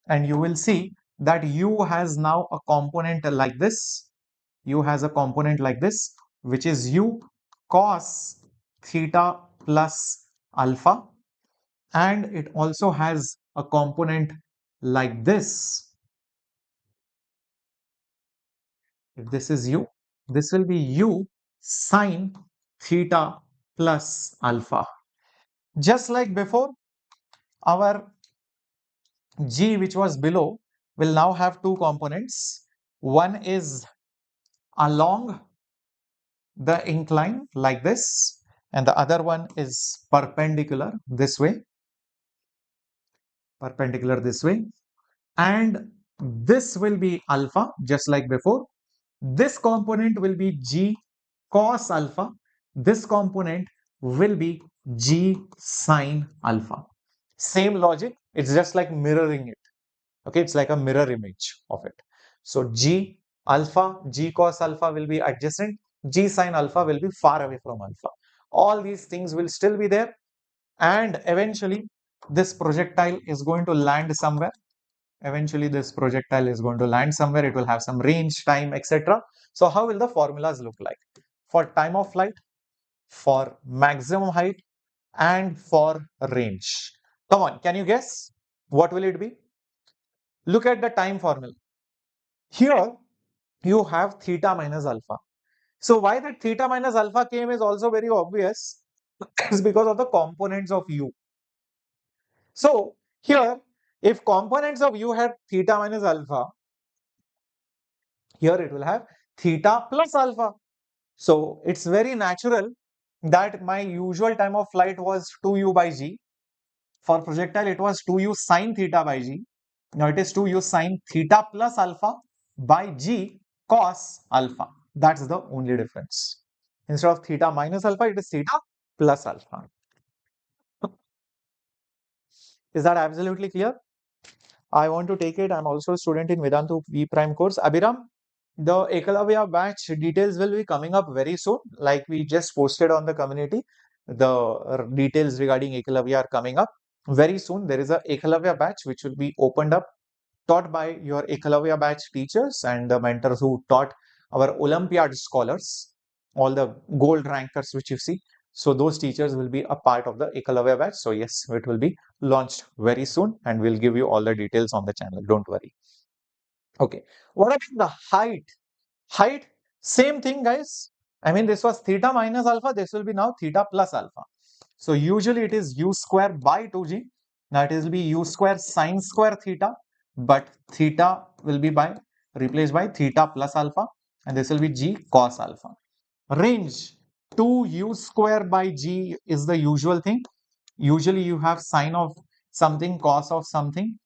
A: And you will see that u has now a component like this. U has a component like this, which is u cos theta plus alpha. And it also has a component like this. If this is u, this will be u sine theta plus alpha. Just like before, our g, which was below, will now have two components. One is along the incline like this, and the other one is perpendicular this way, and this will be alpha, just like before. This component will be g cos alpha. This component will be g sine alpha. Same logic, it's just like mirroring it. Okay, it's like a mirror image of it. So g alpha, g cos alpha will be adjacent, g sine alpha will be far away from alpha. All these things will still be there, and eventually this projectile is going to land somewhere. Eventually this projectile is going to land somewhere. It will have some range, time, etc. So how will the formulas look like? For time of flight, for maximum height, and for range. Come on, can you guess? What will it be? Look at the time formula. Here you have theta minus alpha. So why that theta minus alpha came is also very obvious. It's because of the components of u. So here, if components of u have theta minus alpha, here it will have theta plus alpha. So it's very natural that my usual time of flight was 2u by g. For projectile, it was 2u sine theta by g. Now it is 2u sine theta plus alpha by g cos alpha. That's the only difference. Instead of theta minus alpha, it is theta plus alpha. Is that absolutely clear? I want to take it. I'm also a student in Vedantu V Prime course. Abhiram, the Ekalavya batch details will be coming up very soon. Like we just posted on the community, the details regarding Ekalavya are coming up very soon. There is a Ekalavya batch which will be opened up, taught by your Ekalavya batch teachers and the mentors who taught our Olympiad scholars, all the gold rankers which you see. So those teachers will be a part of the Ekalavya batch. So yes, it will be launched very soon and we'll give you all the details on the channel. Don't worry. Okay. What about the height? Height, same thing, guys. I mean, this was theta minus alpha. This will be now theta plus alpha. So usually it is u square by 2g. Now it will be u square sine square theta, but theta will be by replaced by theta plus alpha, and this will be g cos alpha. Range 2u square by g is the usual thing. Usually you have sine of something, cos of something,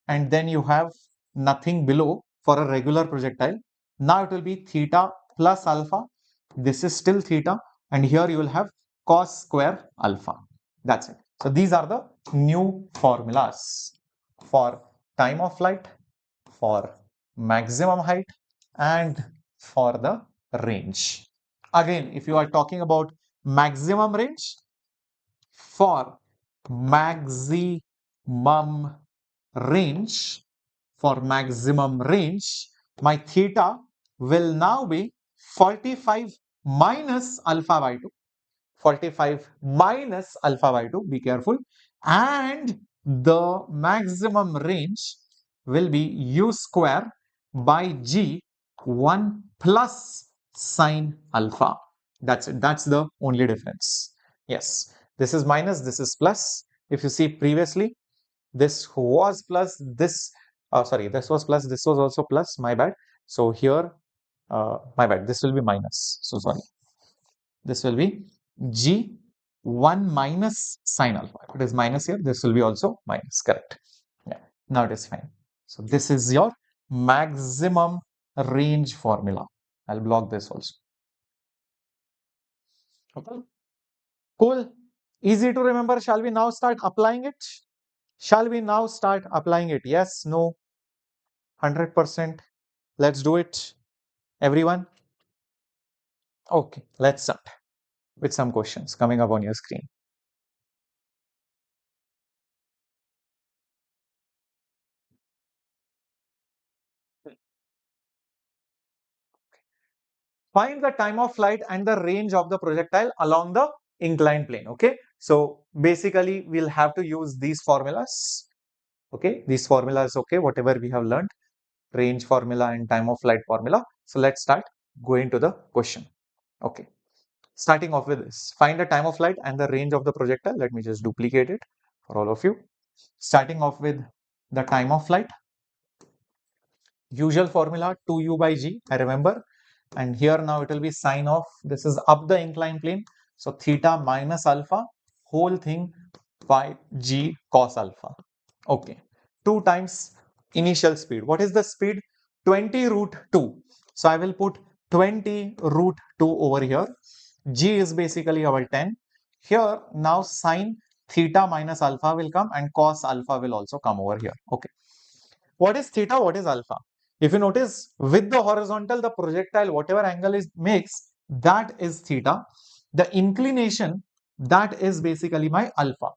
A: and then you have nothing below for a regular projectile. Now it will be theta plus alpha. This is still theta, and here you will have cos square alpha. That's it. So these are the new formulas for time of flight, for maximum height, and for the range. Again, if you are talking about maximum range, for maximum range, my theta will now be 45 minus alpha by 2. 45 minus alpha by 2, be careful. And the maximum range will be u square by g 1 plus sine alpha. That's it. That's the only difference. Yes, this is minus, this is plus. If you see previously, this was plus, this this was plus, this was also plus, my bad. So here, my bad, this will be minus. So sorry, this will be g 1 minus sine alpha. If it is minus here, this will be also minus, correct? Yeah, now it is fine. So this is your maximum range formula. I'll block this also. Okay. Cool. Easy to remember. Shall we now start applying it? Shall we now start applying it? Yes, no, 100%. Let's do it. Everyone. Okay, let's start with some questions coming up on your screen. Find the time of flight and the range of the projectile along the inclined plane. Okay, so basically we'll have to use these formulas. Okay, these formulas, okay, whatever we have learned, range formula and time of flight formula. So let's start going to the question. Okay, starting off with this, find the time of flight and the range of the projectile. Let me just duplicate it for all of you. Starting off with the time of flight, usual formula 2u by g, I remember. And here now it will be sine of, this is up the inclined plane. So theta minus alpha, whole thing by g cos alpha. Okay. 2 times initial speed. What is the speed? 20 root 2. So I will put 20 root 2 over here. G is basically our 10. Here now sine theta minus alpha will come and cos alpha will also come over here. Okay. What is theta? What is alpha? If you notice, with the horizontal, the projectile, whatever angle it makes, that is theta. The inclination, that is basically my alpha.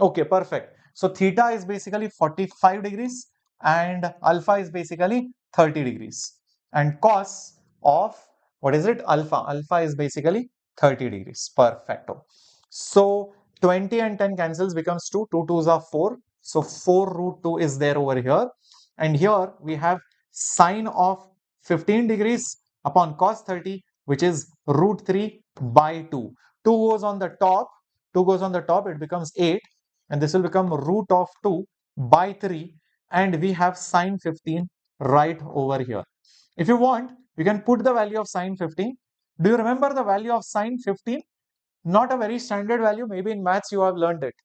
A: Okay, perfect. So theta is basically 45 degrees and alpha is basically 30 degrees. And cos of, what is it? Alpha. Alpha is basically 30 degrees. Perfecto. So 20 and 10 cancels, becomes 2. 2 2s are 4. So 4 root 2 is there over here. And here we have sine of 15 degrees upon cos 30, which is root 3 by 2. 2 goes on the top, 2 goes on the top, it becomes 8, and this will become root of 2 by 3, and we have sine 15 right over here. If you want, you can put the value of sine 15. Do you remember the value of sine 15? Not a very standard value, maybe in maths you have learned it.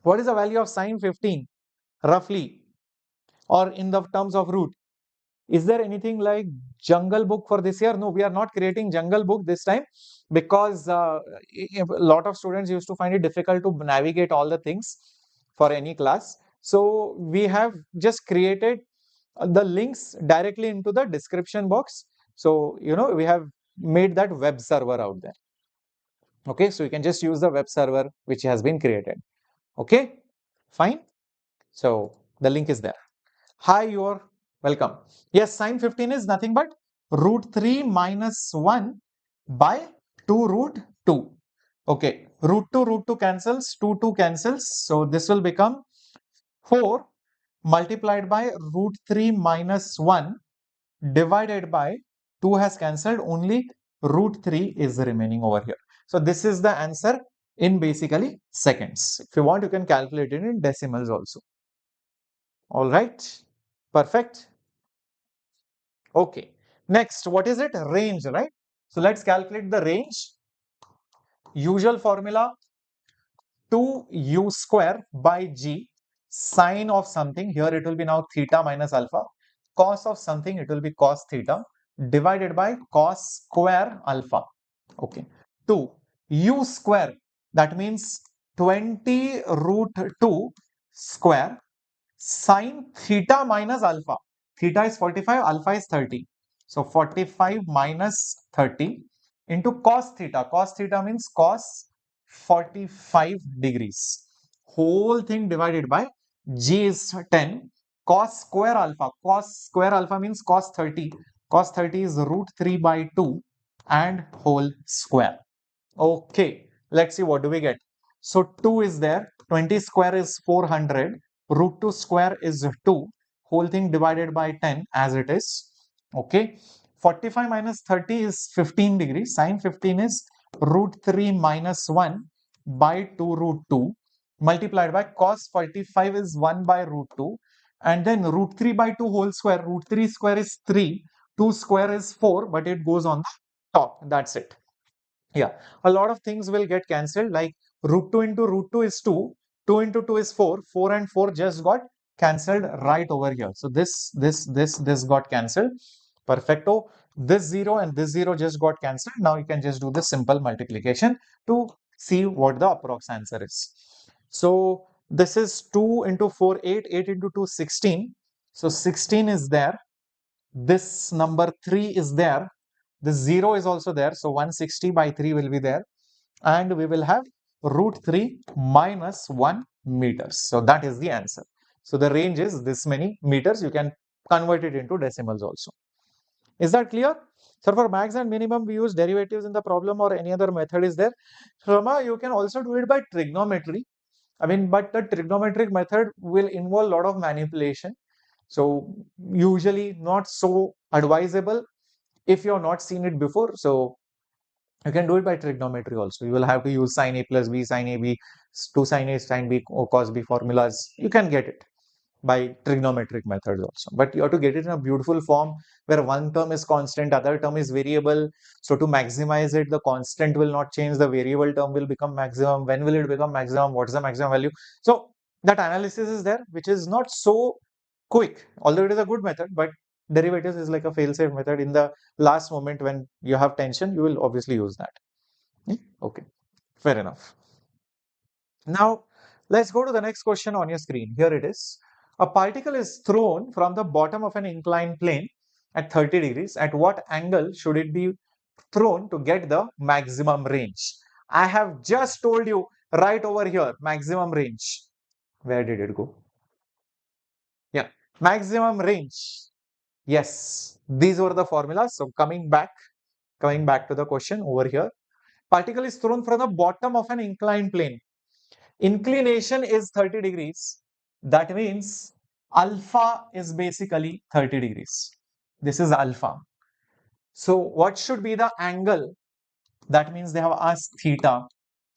A: What is the value of sine 15 roughly, or in the terms of root? Is there anything like Jungle Book for this year? No, we are not creating Jungle Book this time, because a lot of students used to find it difficult to navigate all the things for any class. So we have just created the links directly into the description box. So, we have made that web server out there. Okay, so you can just use the web server which has been created. Okay, fine. So the link is there. Hi, you're welcome. Yes, sine 15 is nothing but root 3 minus 1 by 2 root 2. Okay, root 2 cancels, 2 cancels. So this will become 4 multiplied by root 3 minus 1 divided by 2 has cancelled, only root 3 is remaining over here. So this is the answer in basically seconds. If you want, you can calculate it in decimals also. All right, perfect. Okay, next, what is it? Range, right? So let's calculate the range. Usual formula 2u square by g, sine of something, here it will be now theta minus alpha, cos of something, it will be cos theta, divided by cos square alpha. Okay, 2 u square, that means 20 root 2 square, sine theta minus alpha. Theta is 45, alpha is 30. So 45 minus 30 into cos theta. Cos theta means cos 45 degrees. Whole thing divided by g is 10. Cos square alpha. Cos square alpha means cos 30. Cos 30 is root 3 by 2 and whole square. Okay, let's see what do we get. So 2 is there. 20 square is 400. Root 2 square is 2. Whole thing divided by 10 as it is. Okay. 45 minus 30 is 15 degrees. Sine 15 is root 3 minus 1 by 2 root 2 multiplied by cos 45 is 1 by root 2. And then root 3 by 2 whole square. Root 3 square is 3. 2 square is 4, but it goes on the top. That's it. Yeah, a lot of things will get cancelled, like root 2 into root 2 is 2, 2 into 2 is 4, 4 and 4 just got cancelled right over here. So this got cancelled. Perfecto. this 0 and this 0 just got cancelled. Now you can just do the simple multiplication to see what the approx answer is. So this is 2 into 4, 8, 8 into 2, 16. So 16 is there. This number 3 is there. This 0 is also there. So 160 by 3 will be there. And we will have root 3 minus 1 meters. So that is the answer. So the range is this many meters. You can convert it into decimals also. Is that clear? So for max and minimum, we use derivatives in the problem, or any other method is there. Rama, you can also do it by trigonometry. I mean, but the trigonometric method will involve a lot of manipulation. So usually not so advisable if you have not seen it before. So you can do it by trigonometry also. You will have to use sin A plus B, sin A B, 2 sin A, sin B, cos B formulas. You can get it by trigonometric methods also. But you have to get it in a beautiful form where one term is constant, other term is variable. So to maximize it, the constant will not change, the variable term will become maximum. When will it become maximum? What is the maximum value? So that analysis is there, which is not so quick, although it is a good method, but derivatives is like a fail-safe method. In the last moment when you have tension, you will obviously use that. Okay, fair enough. Now, let's go to the next question on your screen. Here it is. A particle is thrown from the bottom of an inclined plane at 30 degrees. At what angle should it be thrown to get the maximum range? I have just told you right over here, maximum range. Where did it go? Yeah, maximum range. Yes, these were the formulas. So coming back to the question over here. Particle is thrown from the bottom of an inclined plane. Inclination is 30 degrees. That means alpha is basically 30 degrees. This is alpha. So what should be the angle? That means they have asked theta,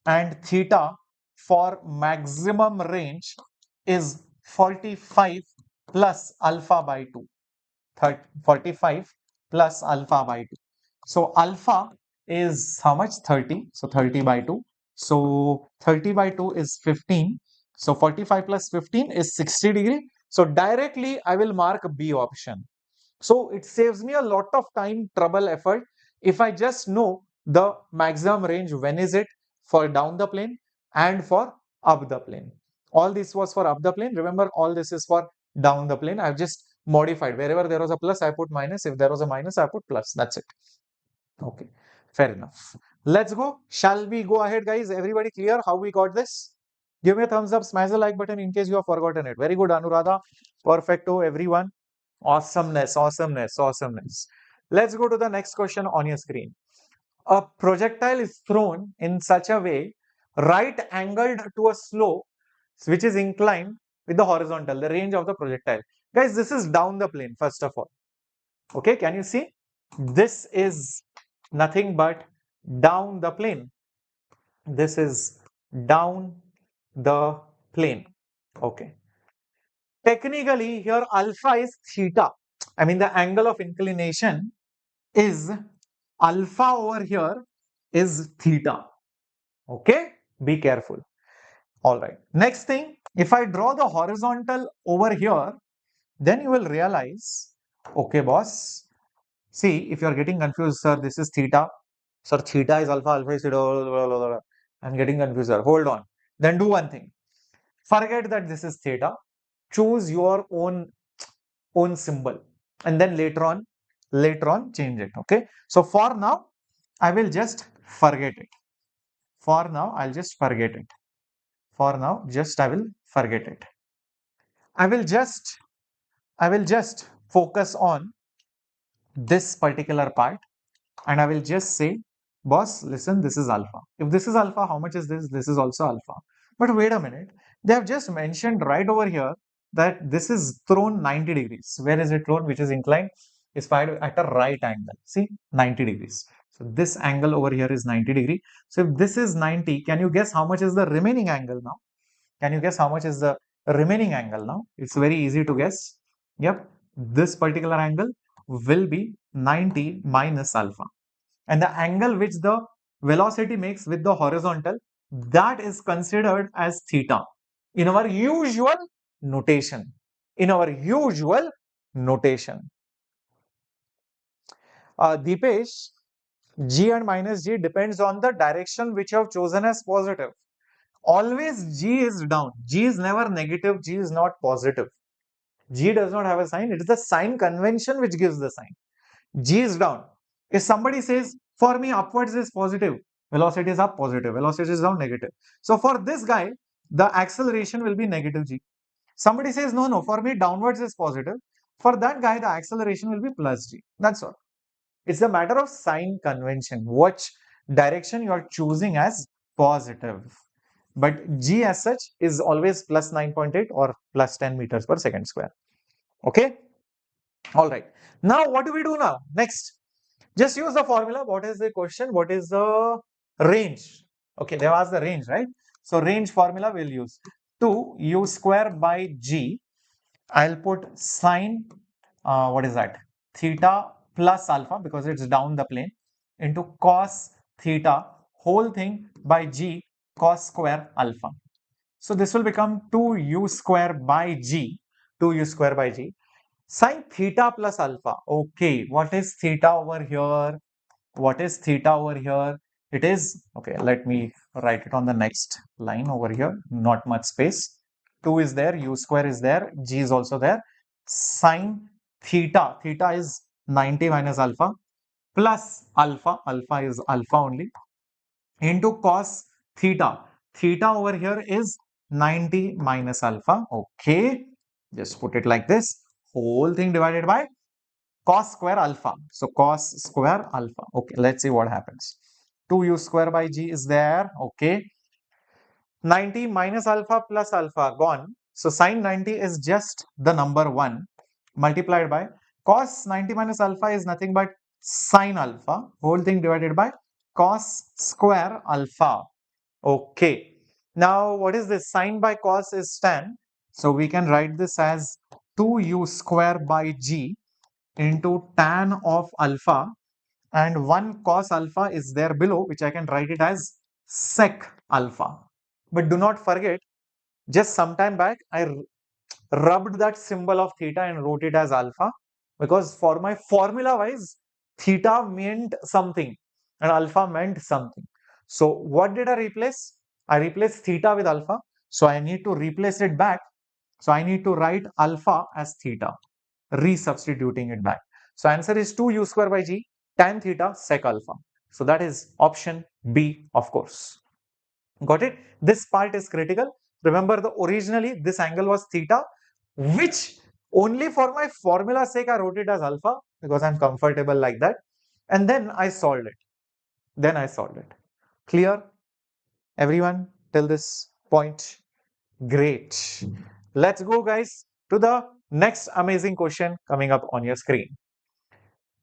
A: and theta for maximum range is 45 plus alpha by 2. 45 plus alpha by 2. So alpha is how much? 30. So 30 by 2. So 30 by 2 is 15. So 45 plus 15 is 60 degree. So directly I will mark B option. So it saves me a lot of time, trouble, effort. If I just know the maximum range, when is it for down the plane and for up the plane. All this was for up the plane. Remember, all this is for down the plane. I've just modified. Wherever there was a plus, I put minus. If there was a minus, I put plus. That's it. Okay, fair enough. Let's go. Shall we go ahead, guys? Everybody clear how we got this? Give me a thumbs up, smash the like button in case you have forgotten it. Very good, Anuradha. Perfecto, everyone. Awesomeness, awesomeness, awesomeness. Let's go to the next question on your screen. A projectile is thrown in such a way, right angled to a slope which is inclined with the horizontal, the range of the projectile. Guys, this is down the plane, first of all. Okay, can you see? This is nothing but down the plane. This is down the plane. Okay. Technically, here alpha is theta. I mean, the angle of inclination is alpha over here is theta. Okay, be careful. All right. Next thing, if I draw the horizontal over here, then you will realize, okay, boss. See, if you are getting confused, sir, this is theta. Sir, theta is alpha, alpha is theta. Blah, blah, blah, blah. I'm getting confused, sir. Hold on. Then do one thing. Forget that this is theta. Choose your own symbol, and then later on change it. Okay. So for now, I will just forget it. For now, I'll just forget it. For now, just I will forget it. I will just focus on this particular part, and I will just say, boss, listen, this is alpha. If this is alpha, how much is this? This is also alpha. But wait a minute. They have just mentioned right over here that this is thrown 90 degrees. Where is it thrown? Which is inclined? Is fired at a right angle. See, 90 degrees. So this angle over here is 90 degree. So if this is 90, can you guess how much is the remaining angle now? Can you guess how much is the remaining angle now? It's very easy to guess. Yep, this particular angle will be 90 minus alpha. And the angle which the velocity makes with the horizontal, that is considered as theta in our usual notation. In our usual notation. Deepesh, G and minus G depends on the direction which you have chosen as positive. Always G is down. G is never negative. G is not positive. G does not have a sign. It is the sign convention which gives the sign. G is down. If somebody says, for me, upwards is positive, velocity is up, positive, velocity is down, negative. So for this guy, the acceleration will be negative G. Somebody says, no, no, for me, downwards is positive. For that guy, the acceleration will be plus G. That's all. It's a matter of sign convention, which direction you are choosing as positive. But G as such is always plus 9.8 or plus 10 meters per second square. Okay. All right. Now, what do we do now? Next, just use the formula. What is the question? What is the range? Okay, they have asked the range, right? So, range formula we'll use 2u square by g. I'll put sine, what is that? Theta plus alpha because it's down the plane into cos theta whole thing by g cos square alpha. So, this will become 2u square by g, 2u square by g. Sine theta plus alpha. Okay, what is theta over here? What is theta over here? It is, okay, let me write it on the next line over here. Not much space. 2 is there, u square is there, g is also there. Sine theta, theta is 90 minus alpha plus alpha, alpha is alpha only, into cos theta. Theta over here is 90 minus alpha. Okay, just put it like this. Whole thing divided by cos square alpha. So cos square alpha. Okay, let's see what happens. 2u square by g is there. Okay. 90 minus alpha plus alpha gone. So sine 90 is just the number 1 multiplied by cos 90 minus alpha is nothing but sine alpha. Whole thing divided by cos square alpha. Okay. Now what is this? Sine by cos is tan. So we can write this as 2u square by g into tan of alpha, and 1 cos alpha is there below, which I can write it as sec alpha. But do not forget, just some time back I rubbed that symbol of theta and wrote it as alpha, because for my formula wise theta meant something and alpha meant something. So what did I replace? I replaced theta with alpha, so I need to replace it back. So I need to write alpha as theta, resubstituting it back. So answer is 2u square by g tan theta sec alpha. So that is option B, of course. Got it? This part is critical. Remember, the originally this angle was theta, which only for my formula sake I wrote it as alpha because I'm comfortable like that. And then I solved it. Clear? Everyone till this point? Great. Let's go, guys, to the next amazing question coming up on your screen.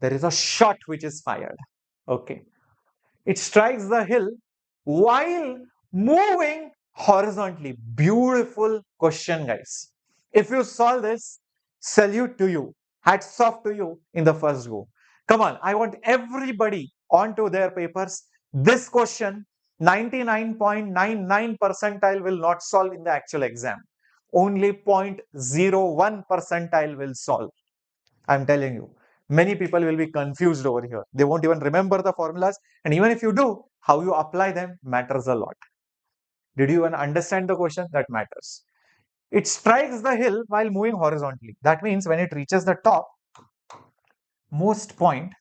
A: There is a shot which is fired. Okay. It strikes the hill while moving horizontally. Beautiful question, guys. If you solve this, salute to you. Hats off to you in the first go. Come on, I want everybody onto their papers. This question, 99.99 percentile will not solve in the actual exam. Only 0.01 percentile will solve. I'm telling you. Many people will be confused over here. They won't even remember the formulas. And even if you do, how you apply them matters a lot. Did you even understand the question? That matters. It strikes the hill while moving horizontally. That means when it reaches the top most point,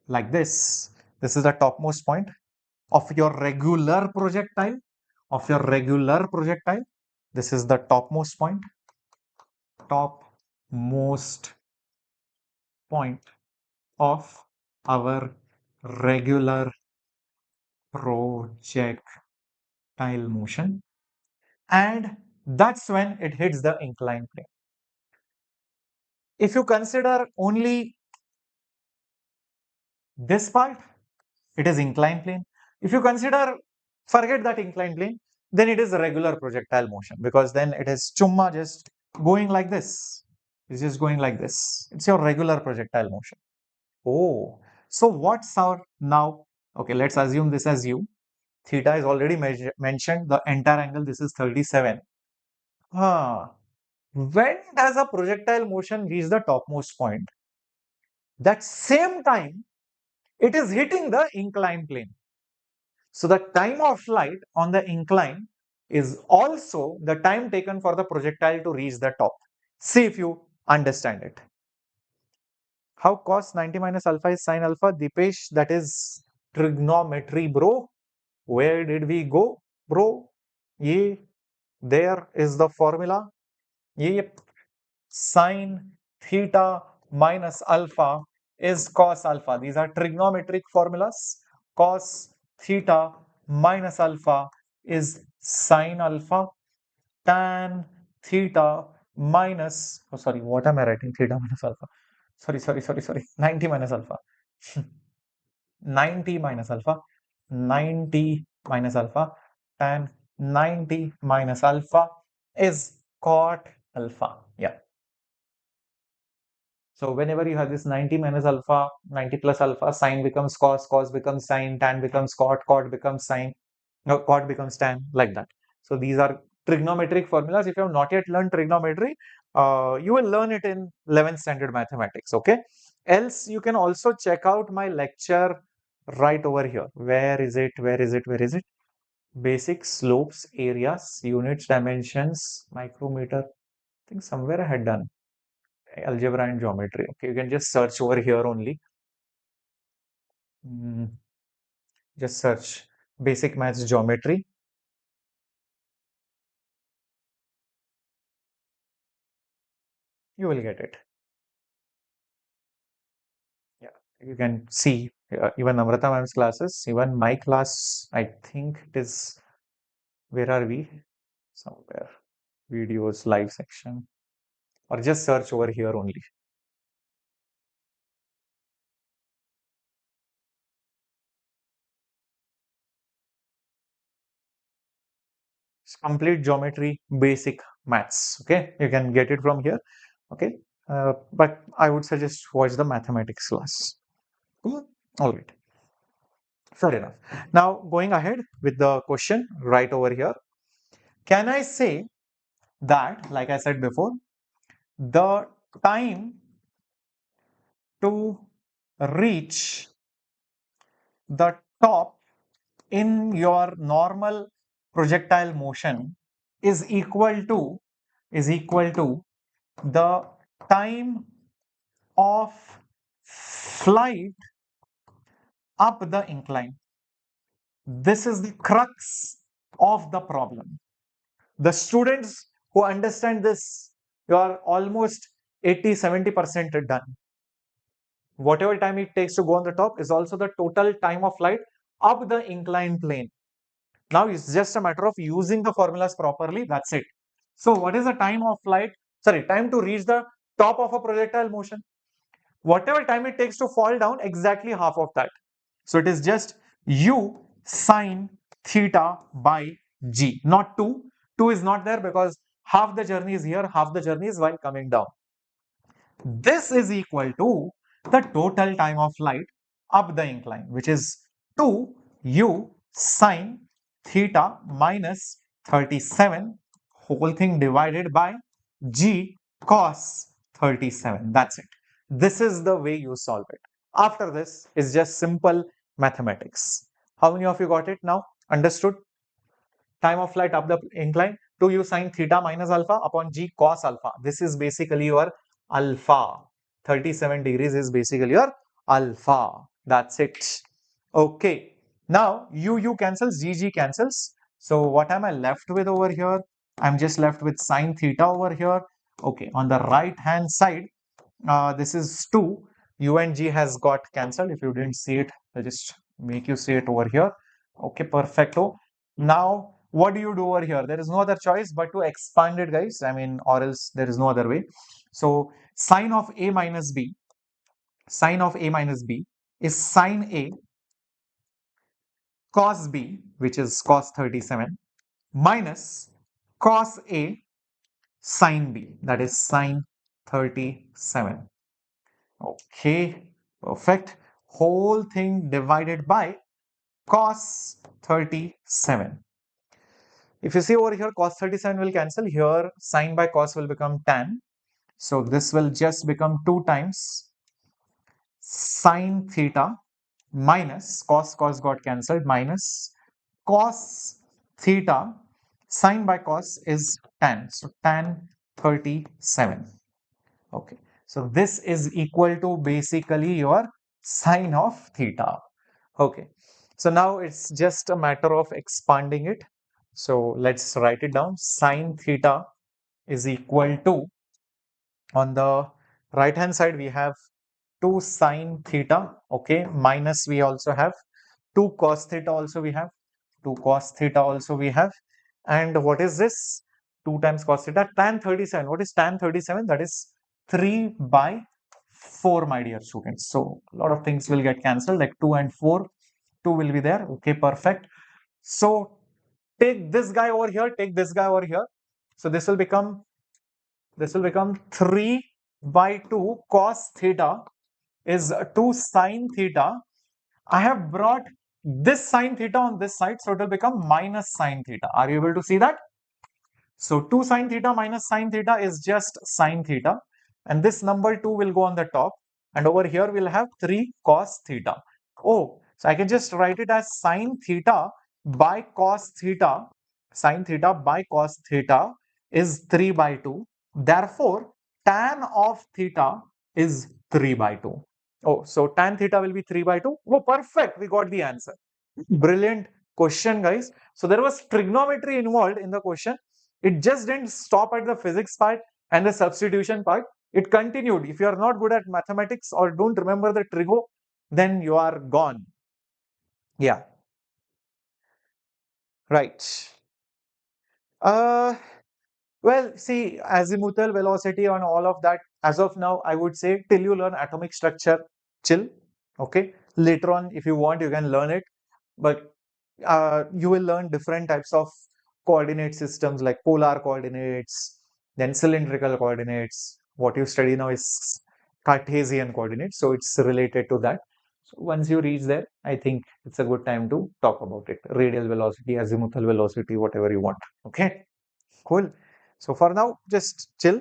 A: like this is the topmost point of your regular projectile. This is the topmost point. Topmost point of our regular projectile motion, and that's when it hits the inclined plane. If you consider only this part, it is inclined plane. If you consider, forget that inclined plane, then it is a regular projectile motion, because then it is chumma just going like this. It's just going like this. It's your regular projectile motion. Oh, so what's our now? Okay, let's assume this as u. Theta is already mentioned. The entire angle, this is 37. When does a projectile motion reach the topmost point? that same time it is hitting the inclined plane. So the time of flight on the incline is also the time taken for the projectile to reach the top. See if you understand it. How cos 90 minus alpha is sin alpha? Dipesh, that is trigonometry, bro. Where did we go, bro? Ye, there is the formula. Yep. Sin theta minus alpha is cos alpha. These are trigonometric formulas. Cos theta minus alpha is sin alpha. Tan theta minus, oh sorry, what am I writing? Theta minus alpha. Sorry. 90 minus alpha. 90 minus alpha. 90 minus alpha. Tan 90 minus alpha is cot alpha. Yeah. So whenever you have this 90 minus alpha, 90 plus alpha, sine becomes cos, cos becomes sine, tan becomes cot, cot becomes sine, no, cot becomes tan, like that. So these are trigonometric formulas. If you have not yet learned trigonometry, you will learn it in 11th standard mathematics, okay? Else, you can also check out my lecture right over here. Where is it? Where is it? Where is it? Basic slopes, areas, units, dimensions, micrometer. I think somewhere I had done algebra and geometry. Okay, you can just search over here only. Just search basic maths geometry. You will get it. Yeah, you can see even Namrata ma'am's classes, even my class. I think it is. Where are we? Somewhere. Videos, live section, or just search over here only. It's complete geometry, basic maths. Okay, you can get it from here. Okay, but I would suggest watch the mathematics class. Cool. All right. Fair enough. Now, going ahead with the question right over here. Can I say that, like I said before, the time to reach the top in your normal projectile motion is equal to the time of flight up the incline. This is the crux of the problem. The students who understand this, you are almost 80-70% done. Whatever time it takes to go on the top is also the total time of flight up the inclined plane. Now it's just a matter of using the formulas properly. That's it. So what is the time of flight? Sorry, time to reach the top of a projectile motion. Whatever time it takes to fall down, exactly half of that. So it is just u sine theta by g, not 2. 2 is not there because half the journey is here, half the journey is while coming down. This is equal to the total time of flight up the incline, which is 2u sine theta minus 37, whole thing divided by g cos 37. That's it. This is the way you solve it. After this is just simple mathematics. How many of you got it now? Understood? Time of flight up the incline, 2u sine theta minus alpha upon g cos alpha. This is basically your alpha. 37 degrees is basically your alpha. That's it. Okay. Now u cancels, g cancels. So what am I left with over here? I'm just left with sine theta over here. Okay. On the right hand side, this is 2. U and G has got cancelled. If you didn't see it, I'll just make you see it over here. Okay, perfecto. Now, what do you do over here? There is no other choice but to expand it, guys. I mean, or else there is no other way. So, sine of A minus B, sine of A minus B is sine A cos B, which is cos 37, minus cos A sine B, that is sine 37. Okay, perfect. Whole thing divided by cos 37. If you see over here, cos 37 will cancel. Here, sine by cos will become tan. So this will just become 2 times sine theta minus cos got cancelled, minus cos theta, sine by cos is tan, so tan 37. Okay, so this is equal to basically your sine of theta. Okay, so now it's just a matter of expanding it. So let's write it down. Sine theta is equal to, on the right hand side we have 2 sine theta, okay, minus we also have 2 cos theta also we have, 2 cos theta also we have, and what is this? 2 times cos theta, tan 37. What is tan 37? That is 3 by 4, my dear students. So a lot of things will get cancelled, like 2 and 4, 2 will be there. Okay, perfect. So take this guy over here, take this guy over here. So this will become 3 by 2 cos theta is 2 sine theta. I have brought this sine theta on this side, so it will become minus sine theta. Are you able to see that? So 2 sine theta minus sine theta is just sine theta, and this number 2 will go on the top, and over here we'll have 3 cos theta. Oh, so I can just write it as sine theta by cos theta. Sine theta by cos theta is 3 by 2. Therefore, tan of theta is 3 by 2. Oh, so tan theta will be 3 by 2. Oh, perfect. We got the answer. Brilliant question, guys. So there was trigonometry involved in the question. It just didn't stop at the physics part and the substitution part. It continued. If you are not good at mathematics or don't remember the trigo, then you are gone. Yeah. Right. Well, see, azimuthal velocity and all of that, as of now, I would say till you learn atomic structure, chill. Okay. Later on, if you want, you can learn it. But you will learn different types of coordinate systems like polar coordinates, then cylindrical coordinates. What you study now is Cartesian coordinates, so it's related to that. So once you reach there, I think it's a good time to talk about it. Radial velocity, azimuthal velocity, whatever you want. Okay, cool. So for now, just chill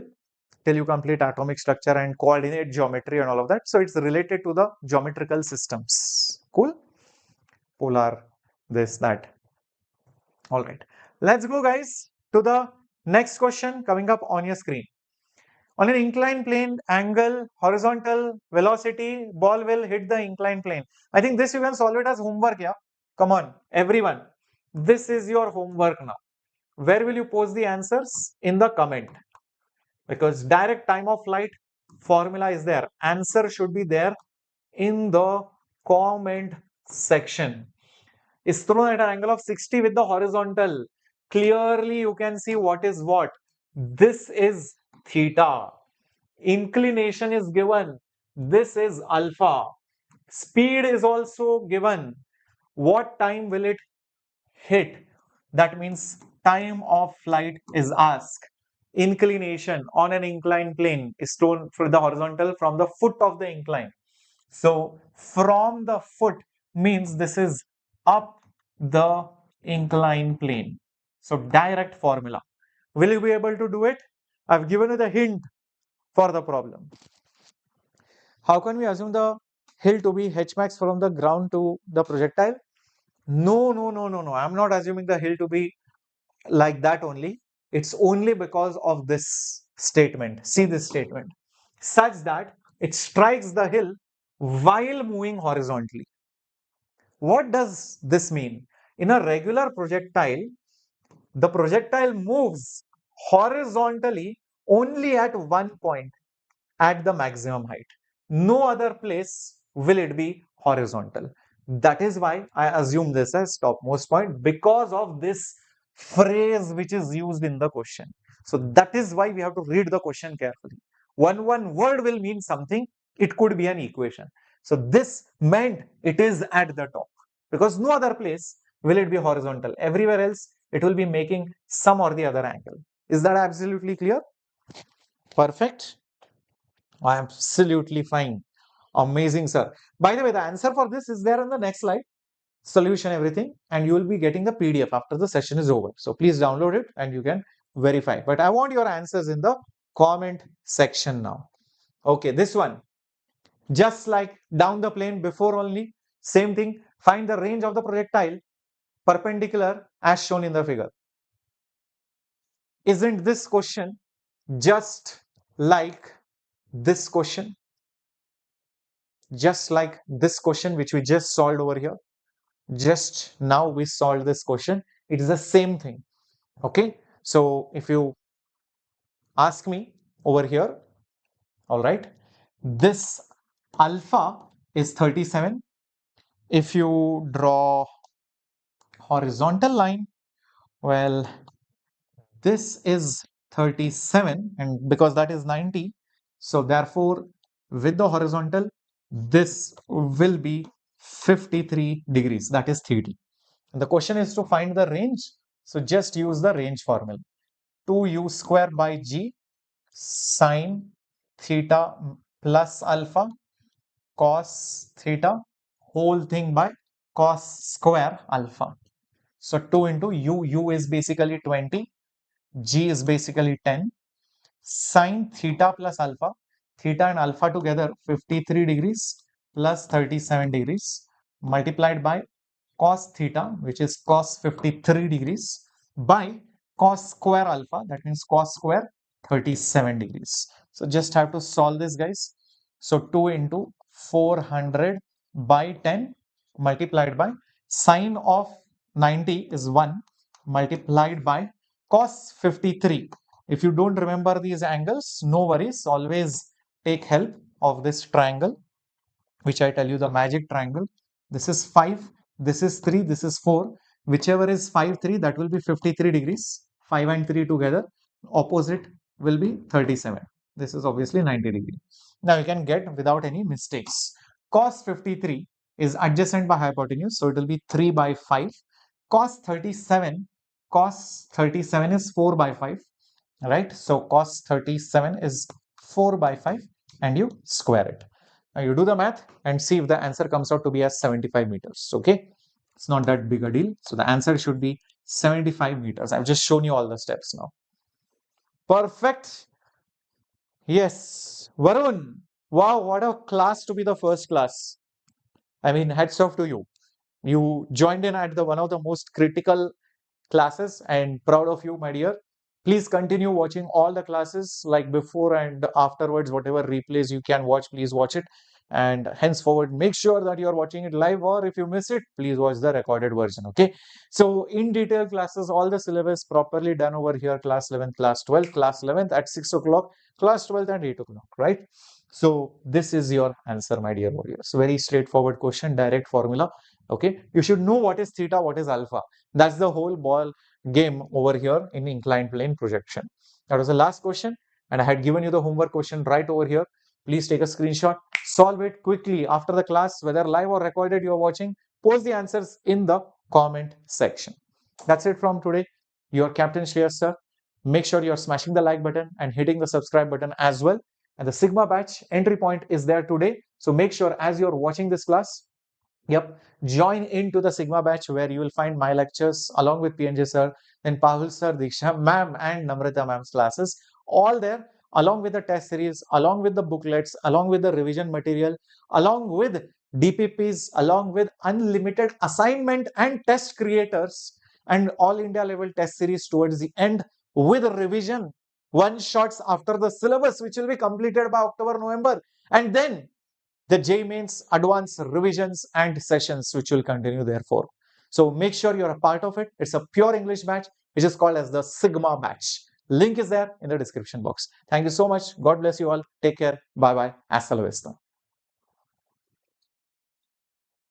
A: till you complete atomic structure and coordinate geometry and all of that. So it's related to the geometrical systems. Cool. Polar, this, that. All right. Let's go, guys, to the next question coming up on your screen. On an inclined plane, angle, horizontal, velocity, ball will hit the inclined plane. I think this you can solve it as homework, yeah? Come on, everyone. This is your homework now. Where will you post the answers? In the comment. Because direct time of flight formula is there. Answer should be there in the comment section. Is thrown at an angle of 60 with the horizontal. Clearly, you can see what is what. This is theta. Inclination is given. This is alpha. Speed is also given. What time will it hit? That means time of flight is asked. Inclination on an inclined plane is thrown for the horizontal from the foot of the incline. So from the foot means this is up the inclined plane. So direct formula. Will you be able to do it? I've given you the hint for the problem. How can we assume the hill to be h max from the ground to the projectile? No, no, no, no, no. I'm not assuming the hill to be like that only. It's only because of this statement. See this statement. Such that it strikes the hill while moving horizontally. What does this mean? In a regular projectile, the projectile moves horizontally only at one point at the maximum height. No other place will it be horizontal. That is why I assume this as topmost point, because of this phrase which is used in the question. So that is why we have to read the question carefully. One word will mean something. It could be an equation. So this meant it is at the top, because no other place will it be horizontal. Everywhere else it will be making some or the other angle. Is that absolutely clear? Perfect. Absolutely fine. Amazing, sir. By the way, the answer for this is there on the next slide. Solution, everything, and you will be getting the PDF after the session is over. So please download it and you can verify. But I want your answers in the comment section now. Okay, this one. Just like down the plane before only, same thing, find the range of the projectile perpendicular as shown in the figure. Isn't this question just like this question? Just like this question which we just solved over here. Just now we solved this question. It is the same thing. Okay. So if you ask me over here, all right, this alpha is 37. If you draw horizontal line, well, this is 37, and because that is 90, so therefore with the horizontal this will be 53 degrees, that is theta. And the question is to find the range, so just use the range formula. 2u square by g sine theta plus alpha cos theta whole thing by cos square alpha. So 2 into u is basically 20, g is basically 10, sine theta plus alpha, theta and alpha together 53 degrees plus 37 degrees multiplied by cos theta, which is cos 53 degrees, by cos square alpha, that means cos square 37 degrees. So just have to solve this, guys. So 2 into 400 by 10 multiplied by sine of 90 is 1 multiplied by cos 53. If you don't remember these angles, no worries, always take help of this triangle, which I tell you, the magic triangle. This is 5, this is 3, this is 4. Whichever is 5, 3, that will be 53 degrees. 5 and 3 together, opposite will be 37. This is obviously 90 degrees. Now you can get without any mistakes. Cos 53 is adjacent by hypotenuse, so it will be 3 by 5. Cos 37, cos 37 is 4 by 5, right? So cos 37 is 4 by 5 and you square it. Now you do the math and see if the answer comes out to be as 75 meters. Okay, it's not that big a deal. So the answer should be 75 meters. I've just shown you all the steps now. Perfect. Yes, Varun. Wow, what a class to be the first class. I mean, hats off to you. You joined in at the one of the most critical classes, and proud of you, my dear. Please continue watching all the classes like before and afterwards. Whatever replays you can watch, please watch it. And henceforward, make sure that you are watching it live, or if you miss it, please watch the recorded version. Okay. So in detail classes, all the syllabus properly done over here. Class 11th, class 12th, class 11th at 6 o'clock, class 12th and 8 o'clock, right? So this is your answer, my dear warriors. Very straightforward question, direct formula. Okay. You should know what is theta, what is alpha. That's the whole ball game over here in inclined plane projection. That was the last question, and I had given you the homework question right over here. Please take a screenshot, solve it quickly after the class, whether live or recorded you are watching. Post the answers in the comment section. That's it from today. Your Captain Shreyas Sir. Make sure you're smashing the like button and hitting the subscribe button as well. And the Sigma batch entry point is there today. So make sure as you're watching this class, yep, join into the Sigma batch where you will find my lectures along with PNJ sir, then Pahul sir, Diksha ma'am, and Namrata ma'am's classes, all there along with the test series, along with the booklets, along with the revision material, along with DPPs, along with unlimited assignment and test creators, and all India level test series towards the end with revision, one shots after the syllabus, which will be completed by October, November, and then the JEE Mains advanced revisions and sessions which will continue therefore. So make sure you're a part of it. It's a pure English batch which is called as the Sigma batch. Link is there in the description box. Thank you so much. God bless you all. Take care. Bye bye. Hasta la vista.